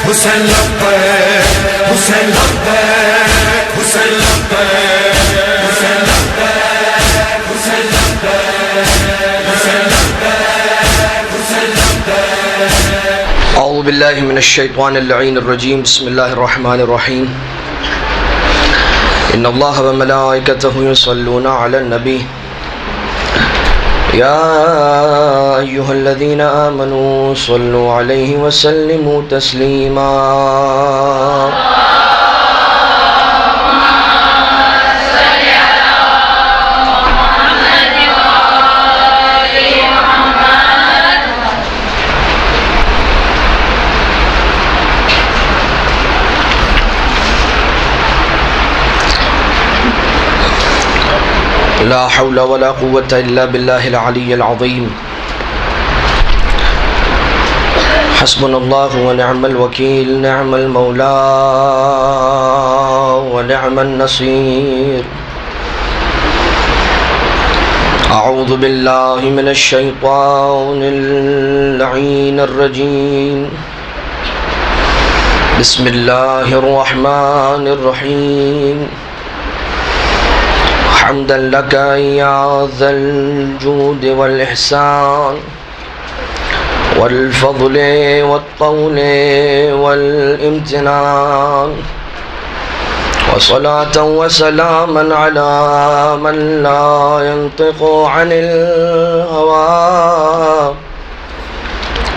حسین لبیک حسین لبیک حسین لبیک حسین لبیک حسین لبیک حسین لبیک حسین لبیک اعوذ باللہ من الشیطان اللعین الرجیم بسم اللہ الرحمن الرحیم ان اللہ وملائکتہ یصلون علی النبی یا ایہا الذین آمنوا صلوا علیہ وسلموا تسلیما لا حول ولا قوة إلا بالله العلي العظيم حسبنا الله ونعم الوكيل نعم المولى ونعم النصير أعوذ بالله من الشيطان اللعين الرجيم بسم الله الرحمن الرحيم حمدا لك يا ذا الجود والإحسان والفضل والطول والامتنان وصلاة وسلاما على من لا ينطق عن الهوى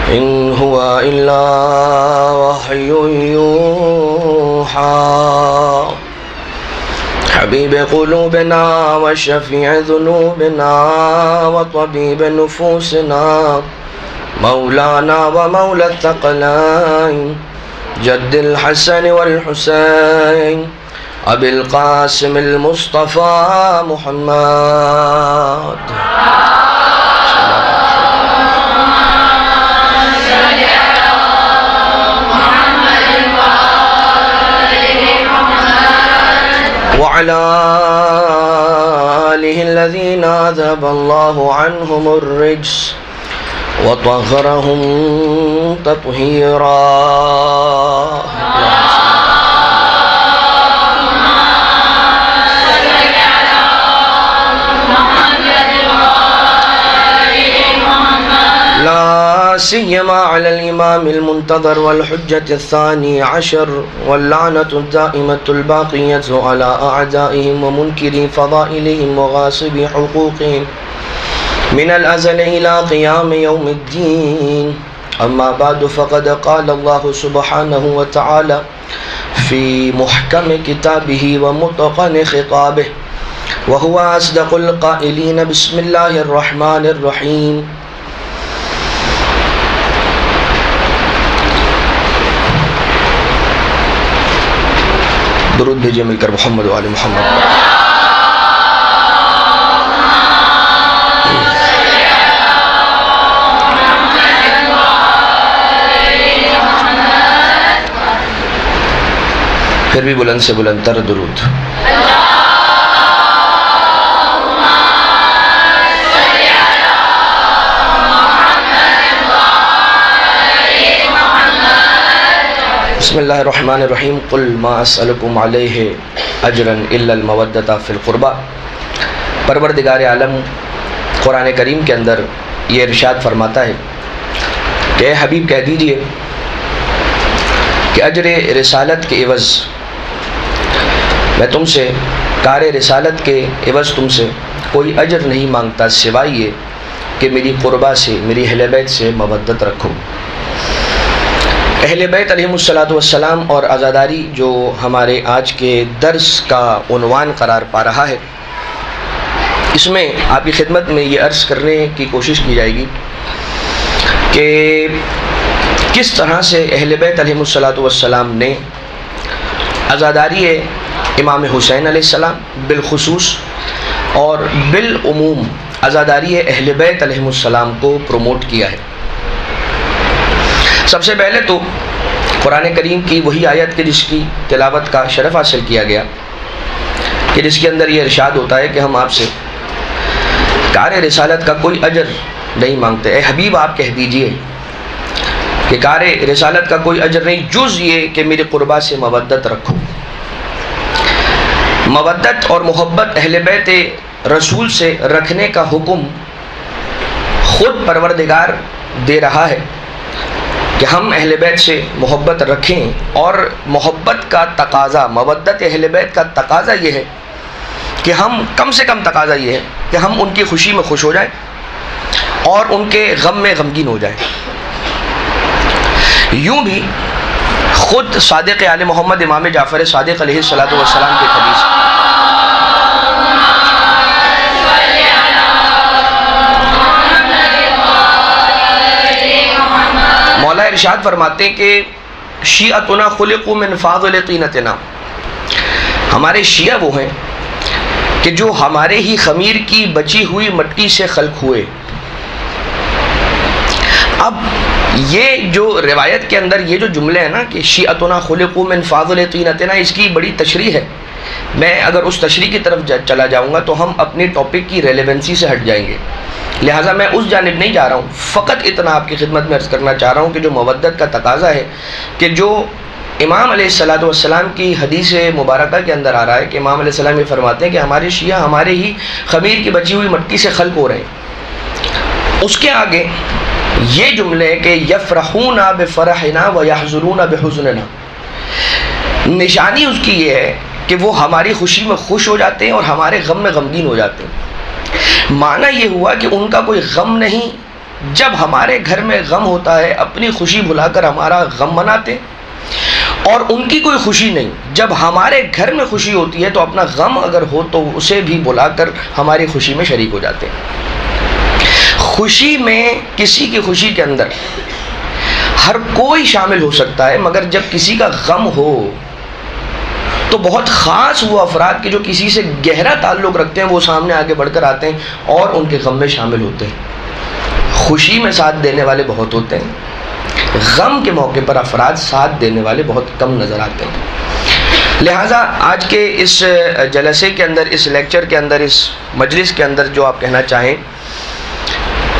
إن هو إلا وحي يوحى حبيب قلوبنا وشفيع ذنوبنا وطبيب نفوسنا مولانا ومولى الثقلين جد الحسن والحسين أبي القاسم المصطفى محمد وعلى آله الذين أذهب الله عنهم الرجس وطهرهم تطهيرا لا سيما على الإمام المنتظر والحجة الثاني عشر واللعنة الدائمة الباقية على أعدائهم ومنكري فضائلهم وغاصبي حقوقهم من الأزل إلى قيام يوم الدين أما بعد فقد قال الله سبحانه وتعالى في محكم كتابه ومتقن خطابه وهو أصدق القائلين بسم الله الرحمن الرحيم درود بھیجئے مل کر محمد و آل محمد پھر بھی بلند سے بلند تر درود بسم اللہ الرحمن الرحیم قل ما اسألکم علیہ اجرا الا المودۃ فی القربى پروردگار عالم قرآن کریم کے اندر یہ ارشاد فرماتا ہے کہ اے حبیب کہہ دیجئے کہ اجر رسالت کے عوض میں تم سے کار رسالت کے عوض تم سے کوئی اجر نہیں مانگتا سوائے یہ کہ میری قربہ سے میری اہل بیت سے مودت رکھو۔ اہل بیت علیہ السلام اور عزاداری جو ہمارے آج کے درس کا عنوان قرار پا رہا ہے، اس میں آپ کی خدمت میں یہ عرض کرنے کی کوشش کی جائے گی کہ کس طرح سے اہل بیت علیہ السلام نے عزاداری امام حسین علیہ السلام بالخصوص اور بالعموم عزاداری اہل بیت علیہ السلام کو پروموٹ کیا ہے۔ سب سے پہلے تو قرآن کریم کی وہی آیت کہ جس کی تلاوت کا شرف حاصل کیا گیا، کہ جس کے اندر یہ ارشاد ہوتا ہے کہ ہم آپ سے کار رسالت کا کوئی اجر نہیں مانگتے۔ اے حبیب آپ کہہ دیجئے کہ کار رسالت کا کوئی اجر نہیں جز یہ کہ میرے قربا سے مودت رکھو۔ مودت اور محبت اہل بیت رسول سے رکھنے کا حکم خود پروردگار دے رہا ہے کہ ہم اہل بیت سے محبت رکھیں، اور محبت کا تقاضا، مودت اہل بیت کا تقاضا یہ ہے کہ ہم کم سے کم تقاضا یہ ہے کہ ہم ان کی خوشی میں خوش ہو جائیں اور ان کے غم میں غمگین ہو جائیں۔ یوں بھی خود صادق آل محمد امام جعفر صادق علیہ السلام کے حدیث مولا ارشاد فرماتے ہیں کہ شیعتنا خلقوا من فاضل طینتنا، ہمارے شیعہ وہ ہیں کہ جو ہمارے ہی خمیر کی بچی ہوئی مٹی سے خلق ہوئے۔ اب یہ جو روایت کے اندر یہ جو جملے ہیں نا کہ شیعتنا خلقوا من فاضل طینتنا، اس کی بڑی تشریح ہے۔ میں اگر اس تشریح کی طرف چلا جاؤں گا تو ہم اپنی ٹاپک کی ریلیونسی سے ہٹ جائیں گے، لہٰذا میں اس جانب نہیں جا رہا ہوں۔ فقط اتنا آپ کی خدمت میں عرض کرنا چاہ رہا ہوں کہ جو مودت کا تقاضا ہے، کہ جو امام علیہ السلام کی حدیث مبارکہ کے اندر آ رہا ہے کہ امام علیہ السلام یہ فرماتے ہیں کہ ہمارے شیعہ ہمارے ہی خمیر کی بچی ہوئی مٹی سے خلق ہو رہے ہیں، اس کے آگے یہ جملے کہ یفرحون بفرحنا ویحزنون بحزننا، نشانی اس کی یہ ہے کہ وہ ہماری خوشی میں خوش ہو جاتے ہیں اور ہمارے غم میں غمگین ہو جاتے ہیں۔ معنی یہ ہوا کہ ان کا کوئی غم نہیں، جب ہمارے گھر میں غم ہوتا ہے اپنی خوشی بھلا کر ہمارا غم مناتے، اور ان کی کوئی خوشی نہیں، جب ہمارے گھر میں خوشی ہوتی ہے تو اپنا غم اگر ہو تو اسے بھی بلا کر ہماری خوشی میں شریک ہو جاتے ہیں۔ خوشی میں، کسی کی خوشی کے اندر ہر کوئی شامل ہو سکتا ہے، مگر جب کسی کا غم ہو تو بہت خاص وہ افراد کے جو کسی سے گہرا تعلق رکھتے ہیں وہ سامنے آگے بڑھ کر آتے ہیں اور ان کے غم میں شامل ہوتے ہیں۔ خوشی میں ساتھ دینے والے بہت ہوتے ہیں، غم کے موقع پر افراد ساتھ دینے والے بہت کم نظر آتے ہیں۔ لہٰذا آج کے اس جلسے کے اندر، اس لیکچر کے اندر، اس مجلس کے اندر جو آپ کہنا چاہیں،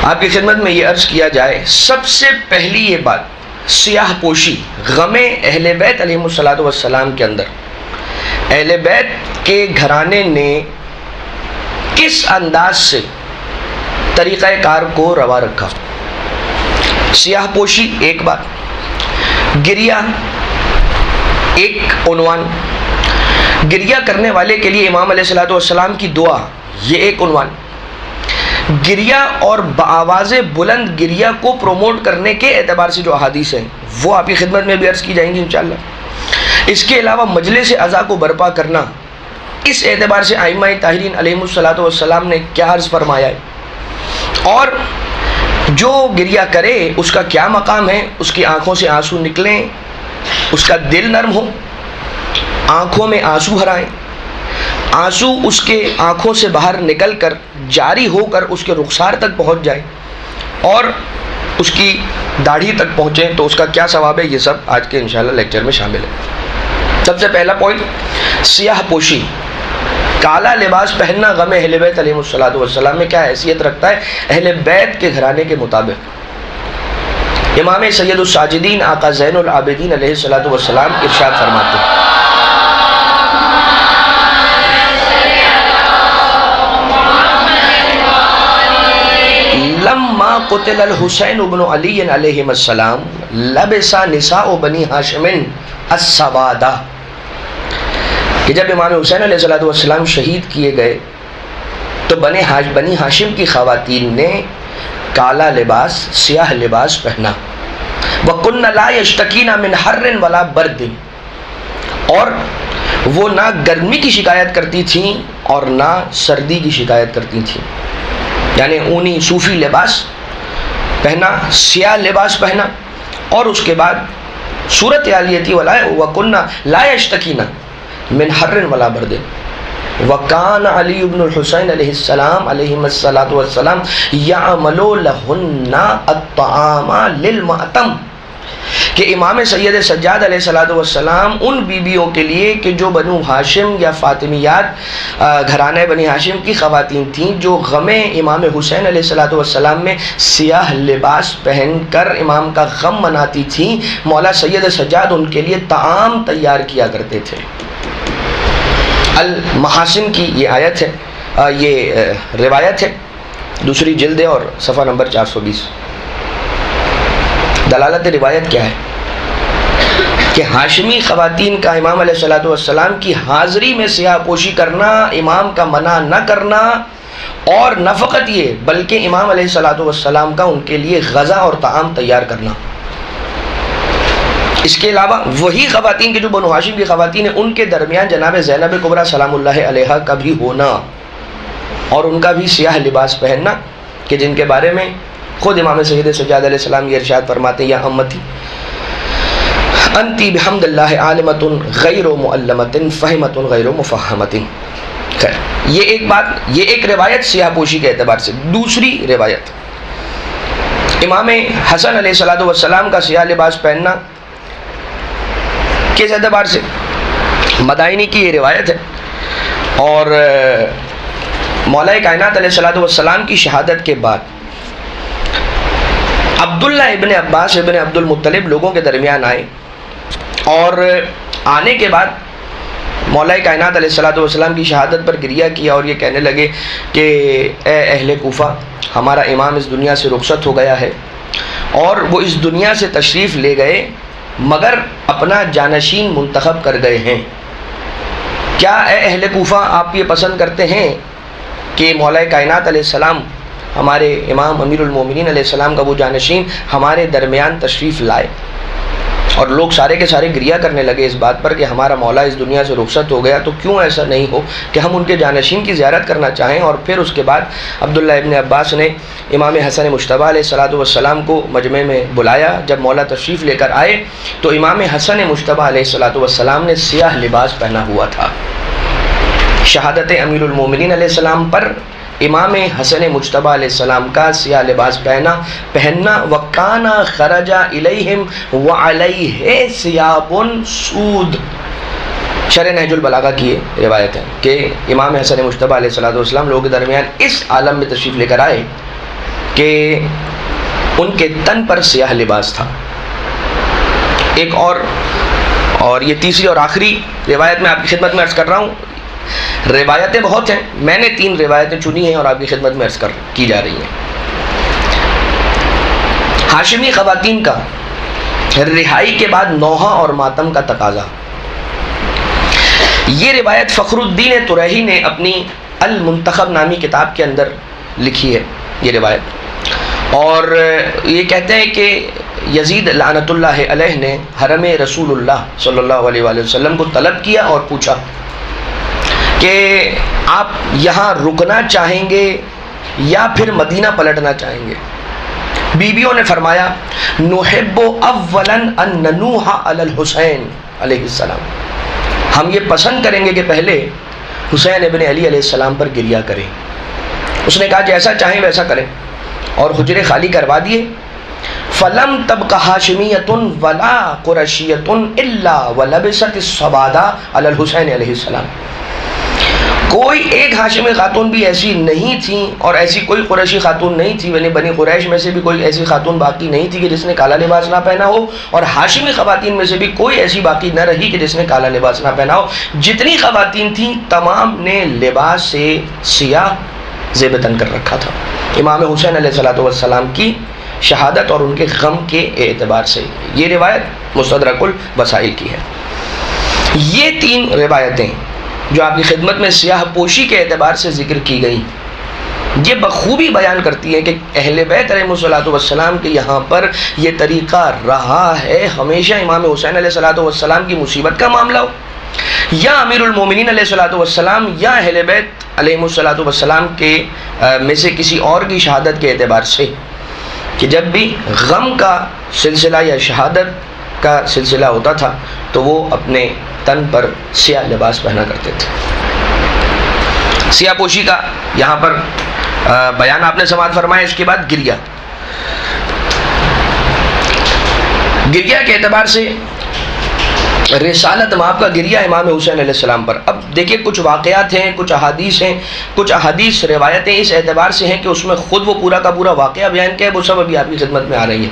آپ کی خدمت میں یہ عرض کیا جائے، سب سے پہلی یہ بات سیاہ پوشی غم اہل بیت علیہ السلام کے اندر اہل بیت کے گھرانے نے کس انداز سے طریقہ کار کو روا رکھا۔ سیاہ پوشی ایک بات، گریہ ایک عنوان، گریہ کرنے والے کے لیے امام علیہ السلام کی دعا یہ ایک عنوان، گریہ اور بآواز بلند گریہ کو پروموٹ کرنے کے اعتبار سے جو احادیث ہیں وہ آپ کی خدمت میں بھی عرض کی جائیں گی انشاءاللہ۔ اس کے علاوہ مجلس عزا کو برپا کرنا، اس اعتبار سے ائمہ طاہرین علیہ السلام نے کیا عرض فرمایا ہے، اور جو گریہ کرے اس کا کیا مقام ہے، اس کی آنکھوں سے آنسو نکلیں، اس کا دل نرم ہو، آنکھوں میں آنسو بھرائیں، آنسو اس کے آنکھوں سے باہر نکل کر جاری ہو کر اس کے رخسار تک پہنچ جائے اور اس کی داڑھی تک پہنچیں، تو اس کا کیا ثواب ہے، یہ سب آج کے انشاءاللہ لیکچر میں شامل ہے۔ سب سے پہلا پوائنٹ، سیاہ پوشی، کالا لباس پہننا غم اہل بیت علیہ السلام میں کیا حیثیت رکھتا ہے اہل بیت کے گھرانے کے مطابق۔ امام سید الساجدین آقا زین العابدین علیہ السلام ارشاد فرماتے ہیں، لما قتل الحسین بن علی علیہ السلام لبس نساء بنی ہاشم السوادہ، کہ جب امام حسین علیہ السلام شہید کیے گئے تو بنی ہاشم کی خواتین نے کالا لباس، سیاہ لباس پہنا، وَكُنَّ لَا يَشْتَكِينَ مِنْ حَرٍّ وَلَا بَرْدٍ، اور وہ نہ گرمی کی شکایت کرتی تھیں اور نہ سردی کی شکایت کرتی تھیں، یعنی اونی صوفی لباس پہنا، سیاہ لباس پہنا، اور اس کے بعد صورت حال یہ تھی وَكُنَّ لَا يَشْتَكِينَ، من حر ولا برد وکان علی بن الحسین علیہ السلام علیہم الصلاۃ والسلام یعمل لہن الطعام للمأتم، کہ امام سید سجاد علیہ الصلاۃ والسلام ان بیویوں کے لیے کہ جو بنو ہاشم یا فاطمیات گھرانے بنی ہاشم کی خواتین تھیں، جو غم امام حسین علیہ الصلاۃ والسلام میں سیاہ لباس پہن کر امام کا غم مناتی تھیں، مولا سید سجاد ان کے لیے طعام تیار کیا کرتے تھے۔ المحاسن کی یہ آیت ہے، یہ روایت ہے، دوسری جلد ہے اور صفحہ نمبر 420۔ دلالت روایت کیا ہے کہ ہاشمی خواتین کا امام علیہ الصلوۃ والسلام کی حاضری میں سیاہ پوشی کرنا، امام کا منع نہ کرنا، اور نہ فقط یہ بلکہ امام علیہ الصلوۃ والسلام کا ان کے لیے غذا اور طعام تیار کرنا۔ اس کے علاوہ وہی خواتین کے جو بنو ہاشم کی خواتین ہیں، ان کے درمیان جناب زینب کبریٰ سلام اللہ علیہا کا بھی ہونا اور ان کا بھی سیاہ لباس پہننا، کہ جن کے بارے میں خود امام سید سجاد علیہ السلام یہ ارشاد فرماتے ہیں، یا امتی انتی بحمد اللہ عالمۃ غیر معلمۃ فہمۃ غیر مفہمۃ۔ خیر، یہ ایک بات، یہ ایک روایت سیاہ پوشی کے اعتبار سے۔ دوسری روایت امام حسن علیہ الصلوۃ والسلام کا سیاہ لباس پہننا کس اعتبار سے؟ مدائنی کی یہ روایت ہے، اور مولا کائنات علیہ الصلوۃ والسلام کی شہادت کے بعد عبداللہ ابن عباس ابن عبد المطلب لوگوں کے درمیان آئے، اور آنے کے بعد مولا کائنات علیہ الصلوۃ والسلام کی شہادت پر گریہ کیا اور یہ کہنے لگے کہ اے اہل کوفہ، ہمارا امام اس دنیا سے رخصت ہو گیا ہے، اور وہ اس دنیا سے تشریف لے گئے مگر اپنا جانشین منتخب کر گئے ہیں۔ کیا اے اہل کوفہ آپ یہ پسند کرتے ہیں کہ مولا کائنات علیہ السلام، ہمارے امام امیر المومنین علیہ السلام کا وہ جانشین ہمارے درمیان تشریف لائے؟ اور لوگ سارے کے سارے گریہ کرنے لگے اس بات پر کہ ہمارا مولا اس دنیا سے رخصت ہو گیا، تو کیوں ایسا نہیں ہو کہ ہم ان کے جانشین کی زیارت کرنا چاہیں۔ اور پھر اس کے بعد عبداللہ ابن عباس نے امام حسن مجتبیٰ علیہ الصلوۃ والسلام کو مجمع میں بلایا۔ جب مولا تشریف لے کر آئے تو امام حسن مجتبیٰ علیہ الصلوۃ والسلام نے سیاہ لباس پہنا ہوا تھا۔ شہادت امیر المومنین علیہ السلام پر امام حسن مجتبیٰ علیہ السلام کا سیاہ لباس پہننا وکانا خرج الیہم وعلیہ ثیاب سود۔ شرح نہج البلاغہ کی یہ روایت ہے کہ امام حسن مجتبیٰ علیہ السلام لوگوں کے درمیان اس عالم میں تشریف لے کر آئے کہ ان کے تن پر سیاہ لباس تھا۔ ایک اور یہ تیسری اور آخری روایت میں آپ کی خدمت میں عرض کر رہا ہوں۔ روایتیں بہت ہیں، میں نے 3 روایتیں چنی ہیں اور آپ کی خدمت میں عرض کی جا رہی ہیں۔ ہاشمی خواتین کا رہائی کے بعد نوحہ اور ماتم کا تقاضا، یہ روایت فخر الدین طریحی نے اپنی المنتخب نامی کتاب کے اندر لکھی ہے یہ روایت، اور یہ کہتے ہیں کہ یزید لعنت اللہ علیہ نے حرم رسول اللہ صلی اللہ علیہ وآلہ وسلم کو طلب کیا اور پوچھا کہ آپ یہاں رکنا چاہیں گے یا پھر مدینہ پلٹنا چاہیں گے؟ بیویوں نے فرمایا نحب اولا ان ننوح علی الحسین علیہ السلام، ہم یہ پسند کریں گے کہ پہلے حسین ابن علی علیہ السلام پر گریہ کریں۔ اس نے کہا جیسا چاہیں ویسا کریں، اور حجرے خالی کروا دیے۔ فلم تبق ہاشمیۃ ولا قریشیۃ الا ولبست السوادہ علی الحسین علیہ السلام، کوئی ایک ہاشمی خاتون بھی ایسی نہیں تھی اور ایسی کوئی قریشی خاتون نہیں تھی، یعنی بنی قریش میں سے بھی کوئی ایسی خاتون باقی نہیں تھی کہ جس نے کالا لباس نہ پہنا ہو، اور ہاشمی خواتین میں سے بھی کوئی ایسی باقی نہ رہی کہ جس نے کالا لباس نہ پہنا ہو۔ جتنی خواتین تھیں تمام نے لباس سے سیاہ زیب تن کر رکھا تھا، امام حسین علیہ الصلوۃ والسلام کی شہادت اور ان کے غم کے اعتبار سے۔ یہ روایت مستدرک الوسائل کی ہے۔ یہ 3 روایتیں جو آپ کی خدمت میں سیاہ پوشی کے اعتبار سے ذکر کی گئی، یہ بخوبی بیان کرتی ہیں کہ اہل بیت علیہ الصلوۃ والسلام کے یہاں پر یہ طریقہ رہا ہے ہمیشہ، امام حسین علیہ الصلوۃ والسلام کی مصیبت کا معاملہ ہو یا امیر المومنین علیہ الصلوۃ والسلام یا اہل بیت علیہ الصلوۃ والسلام کے میں سے کسی اور کی شہادت کے اعتبار سے، کہ جب بھی غم کا سلسلہ یا شہادت کا سلسلہ ہوتا تھا تو وہ اپنے تن پر سیاہ لباس پہنا کرتے تھے۔ سیاہ پوشی کا یہاں پر بیان آپ نے سماعت فرمایا۔ اس کے بعد گریہ کے اعتبار سے رسالت مآب کا گریہ امام حسین علیہ السلام پر۔ اب دیکھیں کچھ واقعات ہیں، کچھ احادیث ہیں، کچھ احادیث روایتیں اس اعتبار سے ہیں کہ اس میں خود وہ پورا کا پورا واقعہ بیان کیا ہے، وہ سب ابھی آپ کی خدمت میں آ رہی ہیں۔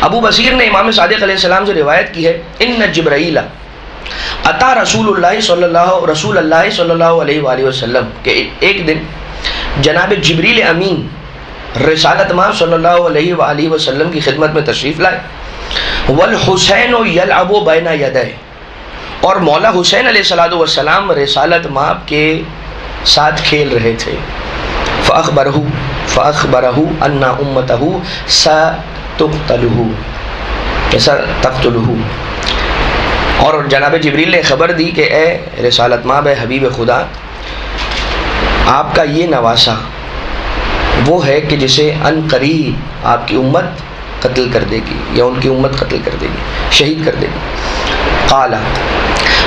ابو بصیر نے امام صادق علیہ السلام سے روایت کی ہے، ان جبرائیل اتا رسول اللہ صلی اللہ علیہ وآلہ وسلم، کہ ایک دن جناب جبریل امین رسالت مآب صلی اللہ علیہ وآلہ وسلم کی خدمت میں تشریف لائے، والحسین یلعب بین یدیہ، اور مولا حسین علیہ السلام رسالت مآب کے ساتھ کھیل رہے تھے۔ فأخبرہ ان امتہ ستقتلہ، اور جناب جبریل نے خبر دی کہ اے رسالت مآب، اے حبیب خدا، آپ کا یہ نواسہ وہ ہے کہ جسے ان قریب آپ کی امت قتل کر دے گی، یا ان کی امت قتل کر دے گی، شہید کر دے گی۔ قال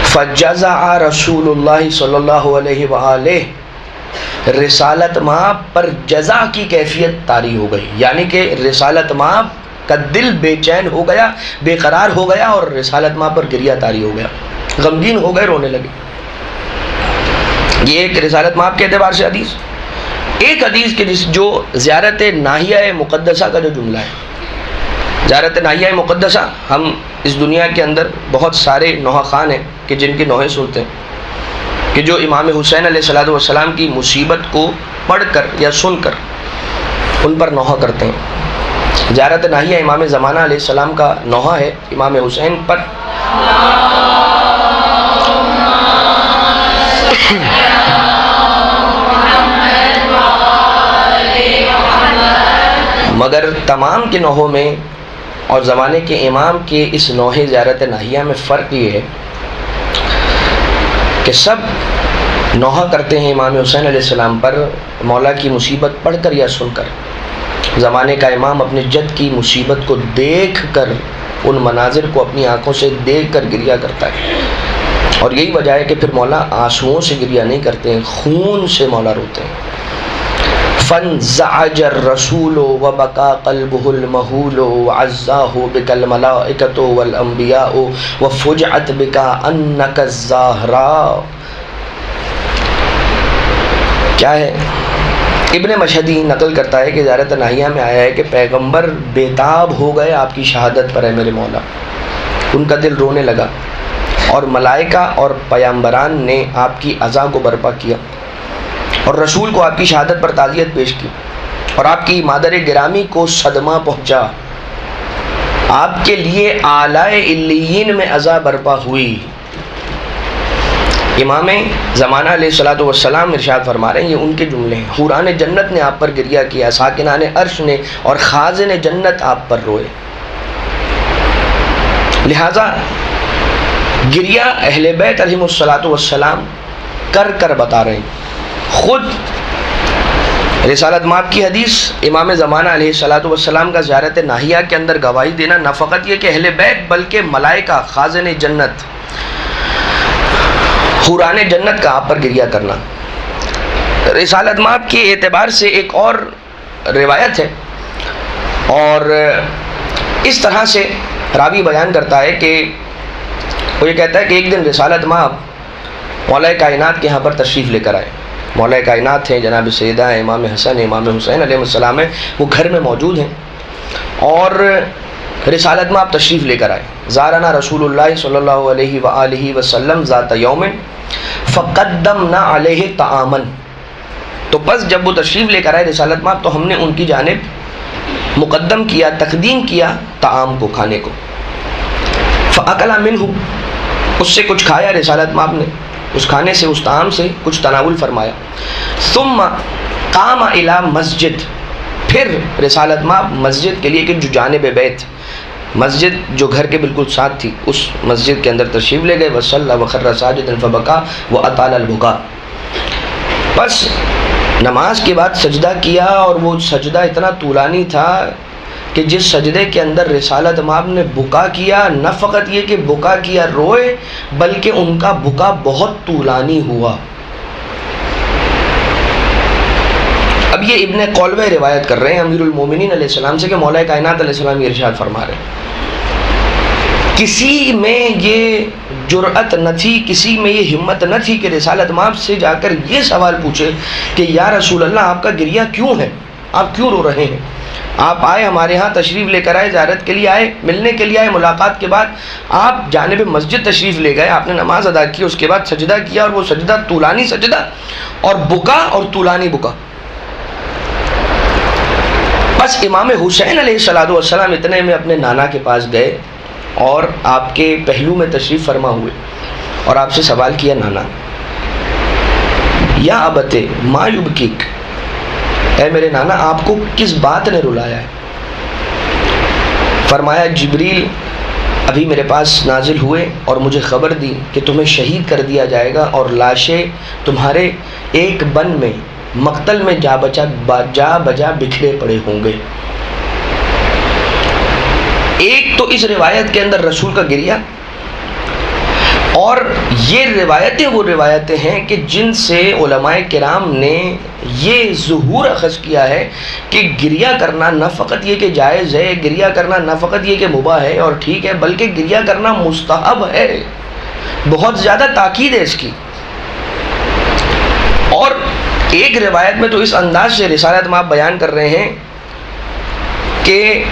فجزع رسول اللہ صلی اللہ علیہ وآلہ، رسالت مآب پر جزع کی کیفیت طاری ہو گئی، یعنی کہ رسالت مآب کا دل بے چین ہو گیا، بے قرار ہو گیا، اور رسالت مآب پر گریہ طاری ہو گیا، غمگین ہو گئے، رونے لگے۔ یہ ایک رسالت مآب کے اعتبار سے حدیث۔ ایک حدیث کے جو زیارت ناحیہ مقدسہ کا جو جملہ ہے، زیارت ناحیہ مقدسہ، ہم اس دنیا کے اندر بہت سارے نوحہ خان ہیں کہ جن کی نوحے سنتے ہیں، کہ جو امام حسین علیہ السلام کی مصیبت کو پڑھ کر یا سن کر ان پر نوحہ کرتے ہیں۔ زیارت ناحیہ امام زمانہ علیہ السلام کا نوحہ ہے امام حسین پر۔ مگر تمام کے نوحوں میں اور زمانے کے امام کے اس نوحے زیارت ناحیہ میں فرق یہ ہے کہ سب نوحہ کرتے ہیں امام حسین علیہ السلام پر مولا کی مصیبت پڑھ کر یا سن کر۔ زمانے کا امام اپنے جد کی مصیبت کو دیکھ کر، ان مناظر کو اپنی آنکھوں سے دیکھ کر گریہ کرتا ہے، اور یہی وجہ ہے کہ پھر مولا آنسوؤں سے گریہ نہیں کرتے ہیں، خون سے مولا روتے ہیں۔ فانزعج الرسول وبكى قلبه المهول وعزاه بك الملائكة والأنبياء وفجعت بك أنك الزهراء۔ کیا ہے؟ ابن مشہدی نقل کرتا ہے کہ زیارت ناحیہ میں آیا ہے کہ پیغمبر بیتاب ہو گئے آپ کی شہادت پر، ہے میرے مولا، ان کا دل رونے لگا، اور ملائکہ اور پیامبران نے آپ کی عزا کو برپا کیا، اور رسول کو آپ کی شہادت پر تعزیت پیش کی، اور آپ کی مادر گرامی کو صدمہ پہنچا، آپ کے لیے اعلی علیین میں عزا برپا ہوئی۔ امام زمانہ علیہ السلام ارشاد فرما رہے ہیں، یہ ان کے جملے ہیں، حوران جنت نے آپ پر گریہ کیا، ساکنان عرش نے اور خازن جنت آپ پر روئے۔ لہذا گریہ اہل بیت علیہم السلام کر کر بتا رہے ہیں۔ خود رسالت مآب کی حدیث امام زمانہ علیہ السلام کا زیارت ناحیہ کے اندر گواہی دینا، نہ فقط یہ کہ اہل بیت بلکہ ملائکہ، خازن جنت، حوران جنت کا آپ پر گریہ کرنا۔ رسالت مآب کے اعتبار سے ایک اور روایت ہے، اور اس طرح سے راوی بیان کرتا ہے کہ وہ یہ کہتا ہے کہ ایک دن رسالت مآب مولا کائنات کے یہاں پر تشریف لے کر آئے۔ مولا کائنات ہیں جناب سیدہ امام حسن امام حسین علیہ السلام ہیں، وہ گھر میں موجود ہیں، اور رسالت مآب تشریف لے کر آئے۔ زارنا رسول اللہ صلی اللہ علیہ وآلہ وسلم ذات یوم فقدمنا علیہ طعاما، تو بس جب وہ تشریف لے کر آئے رسالت مآب تو ہم نے ان کی جانب مقدم کیا، تقدیم کیا طعام کو، کھانے کو۔ فاکل منہ، اس سے کچھ کھایا رسالت مآب نے، اس کھانے سے، اس طعام سے کچھ تناول فرمایا۔ ثم قام الی مسجد، پھر رسالت مآب مسجد کے لیے کہ جو جانب بیت، مسجد جو گھر کے بالکل ساتھ تھی، اس مسجد کے اندر تشریف لے گئے۔ وصلی وخر ساجدا فبکا واطال البکا، بس نماز کے بعد سجدہ کیا، اور وہ سجدہ اتنا طولانی تھا کہ جس سجدے کے اندر رسالت مآب نے بکا کیا، نہ فقط یہ کہ بکا کیا روئے، بلکہ ان کا بکا بہت طولانی ہوا۔ اب یہ ابن قولوہ روایت کر رہے ہیں امیر المومنین علیہ السلام سے کہ مولا کائنات علیہ السلام یہ ارشاد فرما رہے ہیں۔ کسی میں یہ جرأت نہ تھی، کسی میں یہ ہمت نہ تھی کہ رسالت مآب سے جا کر یہ سوال پوچھے کہ یا رسول اللہ آپ کا گریہ کیوں ہے، آپ کیوں رو رہے ہیں؟ آپ آئے ہمارے ہاں، تشریف لے کر آئے، زیارت کے لیے آئے، ملنے کے لیے آئے، ملاقات کے بعد آپ جانب مسجد تشریف لے گئے، آپ نے نماز ادا کی، اس کے بعد سجدہ کیا، اور وہ سجدہ طولانی سجدہ اور بکا اور طولانی بکا۔ بس امام حسین علیہ السلام اتنے میں اپنے نانا کے پاس گئے اور آپ کے پہلو میں تشریف فرما ہوئے اور آپ سے سوال کیا، نانا یا ابت ما یبکیک، اے میرے نانا آپ کو کس بات نے رلایا ہے؟ فرمایا جبریل ابھی میرے پاس نازل ہوئے اور مجھے خبر دی کہ تمہیں شہید کر دیا جائے گا اور لاشیں تمہارے ایک بن میں مقتل میں جا بجا بکھرے پڑے ہوں گے۔ ایک تو اس روایت کے اندر رسول کا گریہ، اور یہ روایتیں وہ روایتیں ہیں کہ جن سے علماء کرام نے یہ ظہور اخذ کیا ہے کہ گریہ کرنا نہ فقط یہ کہ جائز ہے، گریہ کرنا نہ فقط یہ کہ مباح ہے اور ٹھیک ہے، بلکہ گریہ کرنا مستحب ہے، بہت زیادہ تاکید ہے اس کی۔ اور ایک روایت میں تو اس انداز سے رسالت مآب بیان کر رہے ہیں کہ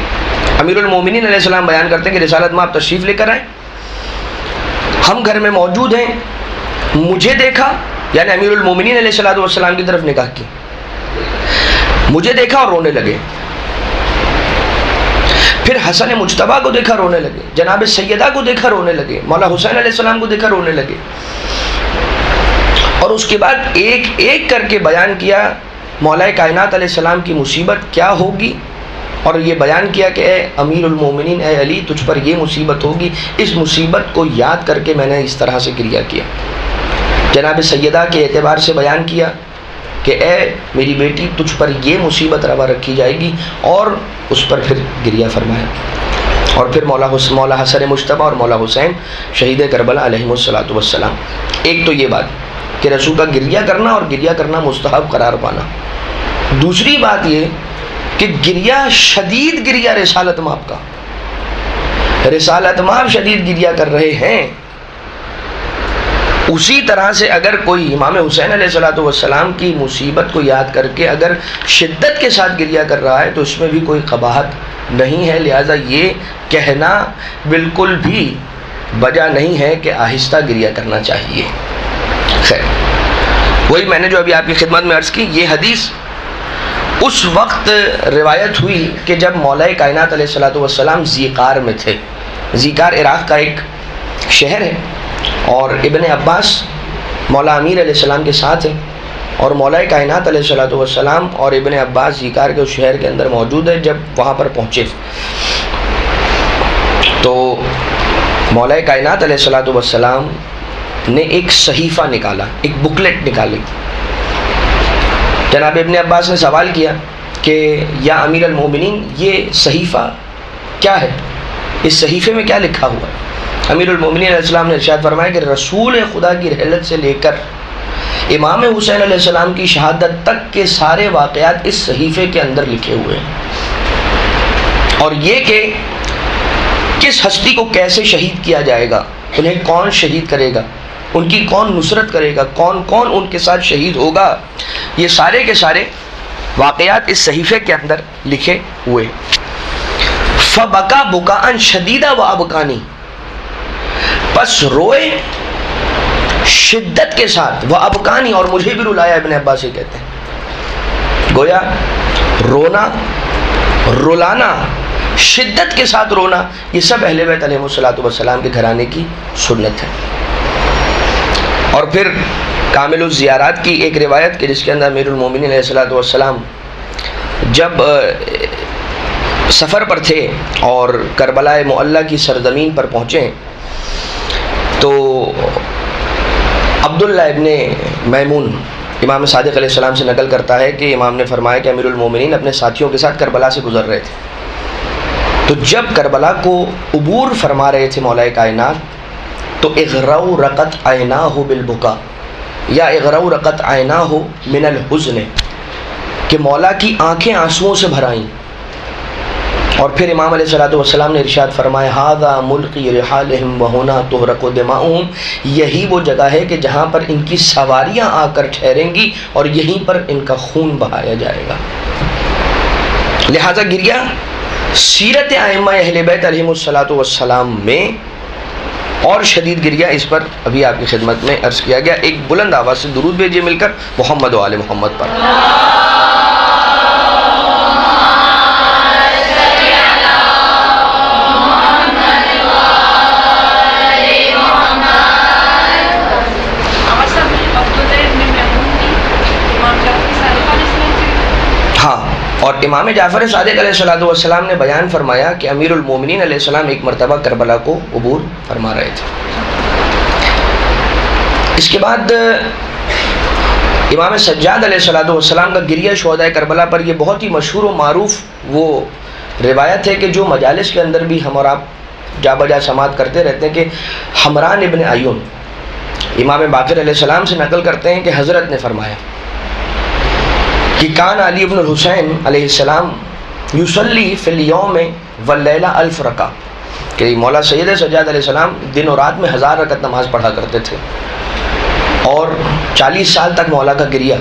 امیر المومنین علیہ السلام بیان کرتے ہیں کہ رسالت مآب تشریف لے کر آئے، ہم گھر میں موجود ہیں، مجھے دیکھا، یعنی امیر المومنین علیہ السلام کی طرف نگاہ کی، مجھے دیکھا اور رونے لگے، پھر حسن مجتبیٰ کو دیکھا رونے لگے، جناب سیدہ کو دیکھا رونے لگے، مولا حسین علیہ السلام کو دیکھا رونے لگے، اور اس کے بعد ایک ایک کر کے بیان کیا مولا کائنات علیہ السلام کی مصیبت کیا ہوگی، اور یہ بیان کیا کہ اے امیر المومنین، اے علی، تجھ پر یہ مصیبت ہوگی، اس مصیبت کو یاد کر کے میں نے اس طرح سے گریہ کیا۔ جناب سیدہ کے اعتبار سے بیان کیا کہ اے میری بیٹی، تجھ پر یہ مصیبت روا رکھی جائے گی، اور اس پر پھر گریہ فرمایا۔ اور پھر مولا حسن مجتبیٰ اور مولا حسین شہید کربلا علیہم السلام۔ ایک تو یہ بات کہ رسول کا گریہ کرنا اور گریہ کرنا مستحب قرار پانا۔ دوسری بات یہ کہ گریہ، شدید گریہ رسالت مآب کا، رسالت مآب شدید گریہ کر رہے ہیں، اسی طرح سے اگر کوئی امام حسین علیہ السلام کی مصیبت کو یاد کر کے اگر شدت کے ساتھ گریہ کر رہا ہے تو اس میں بھی کوئی قباحت نہیں ہے، لہذا یہ کہنا بالکل بھی وجہ نہیں ہے کہ آہستہ گریہ کرنا چاہیے۔ خیر، وہی میں نے جو ابھی آپ کی خدمت میں عرض کی، یہ حدیث اس وقت روایت ہوئی کہ جب مولا کائنات علیہ السلام زیقار میں تھے۔ زیقار عراق کا ایک شہر ہے، اور ابن عباس مولا امیر علیہ السلام کے ساتھ ہیں، اور مولا کائنات علیہ السلام اور ابن عباس زیقار کے اس شہر کے اندر موجود ہے۔ جب وہاں پر پہنچے تو مولا کائنات علیہ السلام نے ایک صحیفہ نکالا، ایک بکلیٹ نکالی۔ جناب ابن عباس نے سوال کیا کہ یا امیر المومنین، یہ صحیفہ کیا ہے؟ اس صحیفے میں کیا لکھا ہوا ہے؟ امیر المومنین علیہ السلام نے ارشاد فرمایا کہ رسول خدا کی رحلت سے لے کر امام حسین علیہ السلام کی شہادت تک کے سارے واقعات اس صحیفے کے اندر لکھے ہوئے ہیں، اور یہ کہ کس ہستی کو کیسے شہید کیا جائے گا، انہیں کون شہید کرے گا، ان کی کون نصرت کرے گا، کون کون ان کے ساتھ شہید ہوگا، یہ سارے کے سارے واقعات اس صحیفے کے اندر لکھے ہوئے۔ فبکا بکاء شدیدا وابکانی، پس روئے شدت کے ساتھ، وابکانی، اور مجھے بھی رلایا۔ ابن عباس یہ کہتے ہیں گویا رونا، رلانا، شدت کے ساتھ رونا، یہ سب اہل بیت علیہ السلام کے گھرانے کی سنت ہے۔ اور پھر کامل الزیارات کی ایک روایت کہ جس کے اندر امیر المومنین علیہ السلام جب سفر پر تھے اور کربلا معلی کی سرزمین پر پہنچے تو عبداللہ ابن میمون امام صادق علیہ السلام سے نقل کرتا ہے کہ امام نے فرمایا کہ امیر المومنین اپنے ساتھیوں کے ساتھ کربلا سے گزر رہے تھے، تو جب کربلا کو عبور فرما رہے تھے مولا کائنات تو اغرو رقت عیناہ بالبکا یا اغرو رقت عیناہ من الحزن کہ مولا کی آنکھیں آنسوؤں سے بھر آئیں. اور پھر امام علیہ الصلوۃ والسلام نے ارشاد فرمایا ھذا ملقی رحالہم وہنا تحرق دماؤہم، یہی وہ جگہ ہے کہ جہاں پر ان کی سواریاں آ کر ٹھہریں گی اور یہیں پر ان کا خون بہایا جائے گا. لہذا گریہ سیرت ائمہ اہل بیت علیہم الصلوۃ والسلام میں اور شدید گریہ اس پر ابھی آپ کی خدمت میں عرض کیا گیا. ایک بلند آواز سے درود بھیجیے مل کر محمد و آل محمد پر. ہاں، اور امام جعفر صادق علیہ الصلوۃ والسلام نے بیان فرمایا کہ امیر المومنین علیہ السلام ایک مرتبہ کربلا کو عبور فرما رہے تھے. اس کے بعد امام سجاد علیہ الصلوۃ والسلام کا گریہ شہداء کربلا پر یہ بہت ہی مشہور و معروف وہ روایت ہے کہ جو مجالس کے اندر بھی ہم اور آپ جا بجا سماعت کرتے رہتے ہیں کہ حمران ابن عیون امام باقر علیہ السلام سے نقل کرتے ہیں کہ حضرت نے فرمایا کہ کان علی ابن الحسین علیہ السلام یصلی فی الیوم واللیلہ 1000 رکعہ، کہ مولا سید سجاد علیہ السلام دن و رات میں 1000 رکعت نماز پڑھا کرتے تھے اور 40 سال تک مولا کا گریہ.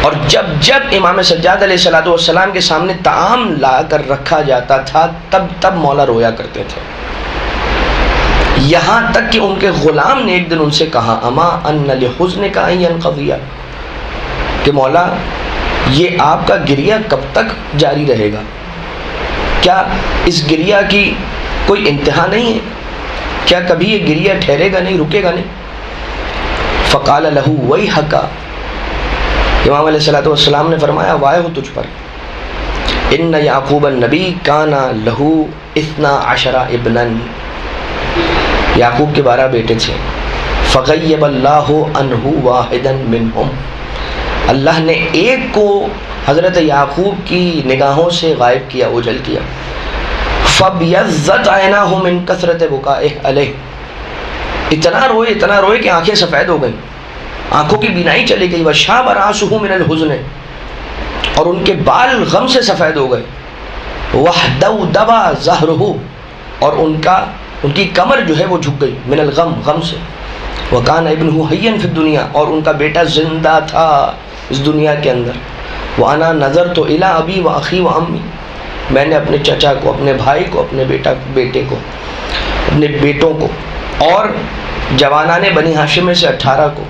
اور جب جب امام سجاد علیہ الصلوۃ والسلام کے سامنے طعام لا کر رکھا جاتا تھا تب مولا رویا کرتے تھے، یہاں تک کہ ان کے غلام نے ایک دن ان سے کہا اما ان لحزنک ان ينقضی، کہ مولا یہ آپ کا گریہ کب تک جاری رہے گا، کیا اس گریہ کی کوئی انتہا نہیں ہے، کیا کبھی یہ گریہ ٹھہرے گا نہیں، رکے گا نہیں. فقال لہ ویحک، امام علیہ الصلوۃ والسلام نے فرمایا وائے ہو تجھ پر، ان یعقوب النبی کان لہ 12 ابنا، یعقوب کے 12 بیٹے تھے، فغیب اللہ عنہ واحدا منہم، اللہ نے ایک کو حضرت یعقوب کی نگاہوں سے غائب کیا، اوجھل کیا. فَبْيَضَّتْ عَيْنَاهُ مِنْ كَثْرَةِ بُكَائِهِ عَلَيْهِ، اتنا روئے کہ آنکھیں سفید ہو گئیں، آنکھوں کی بینائی چلی گئی. وَشَابَ رَأْسُهُ مِنَ الْحُزْنِ، اور ان کے بال غم سے سفید ہو گئے. وَاحْتَوْدَبَ ظَهْرُهُ، اور ان کی کمر جو ہے وہ جھک گئی، من الغم، غم سے. وَكَانَ ابْنُهُ حَيًّا فِي الدُّنْيَا، اور ان کا بیٹا زندہ تھا اس دنیا کے اندر. وَأَنَا نَظَرْتُ إِلَىٰ أَبِي وَأَخِي وَأَمِّي، میں نے اپنے چچا کو، اپنے بھائی کو، اپنے بیٹے کو، اپنے بیٹوں کو اور جوانان بنی ہاشم میں سے 18 کو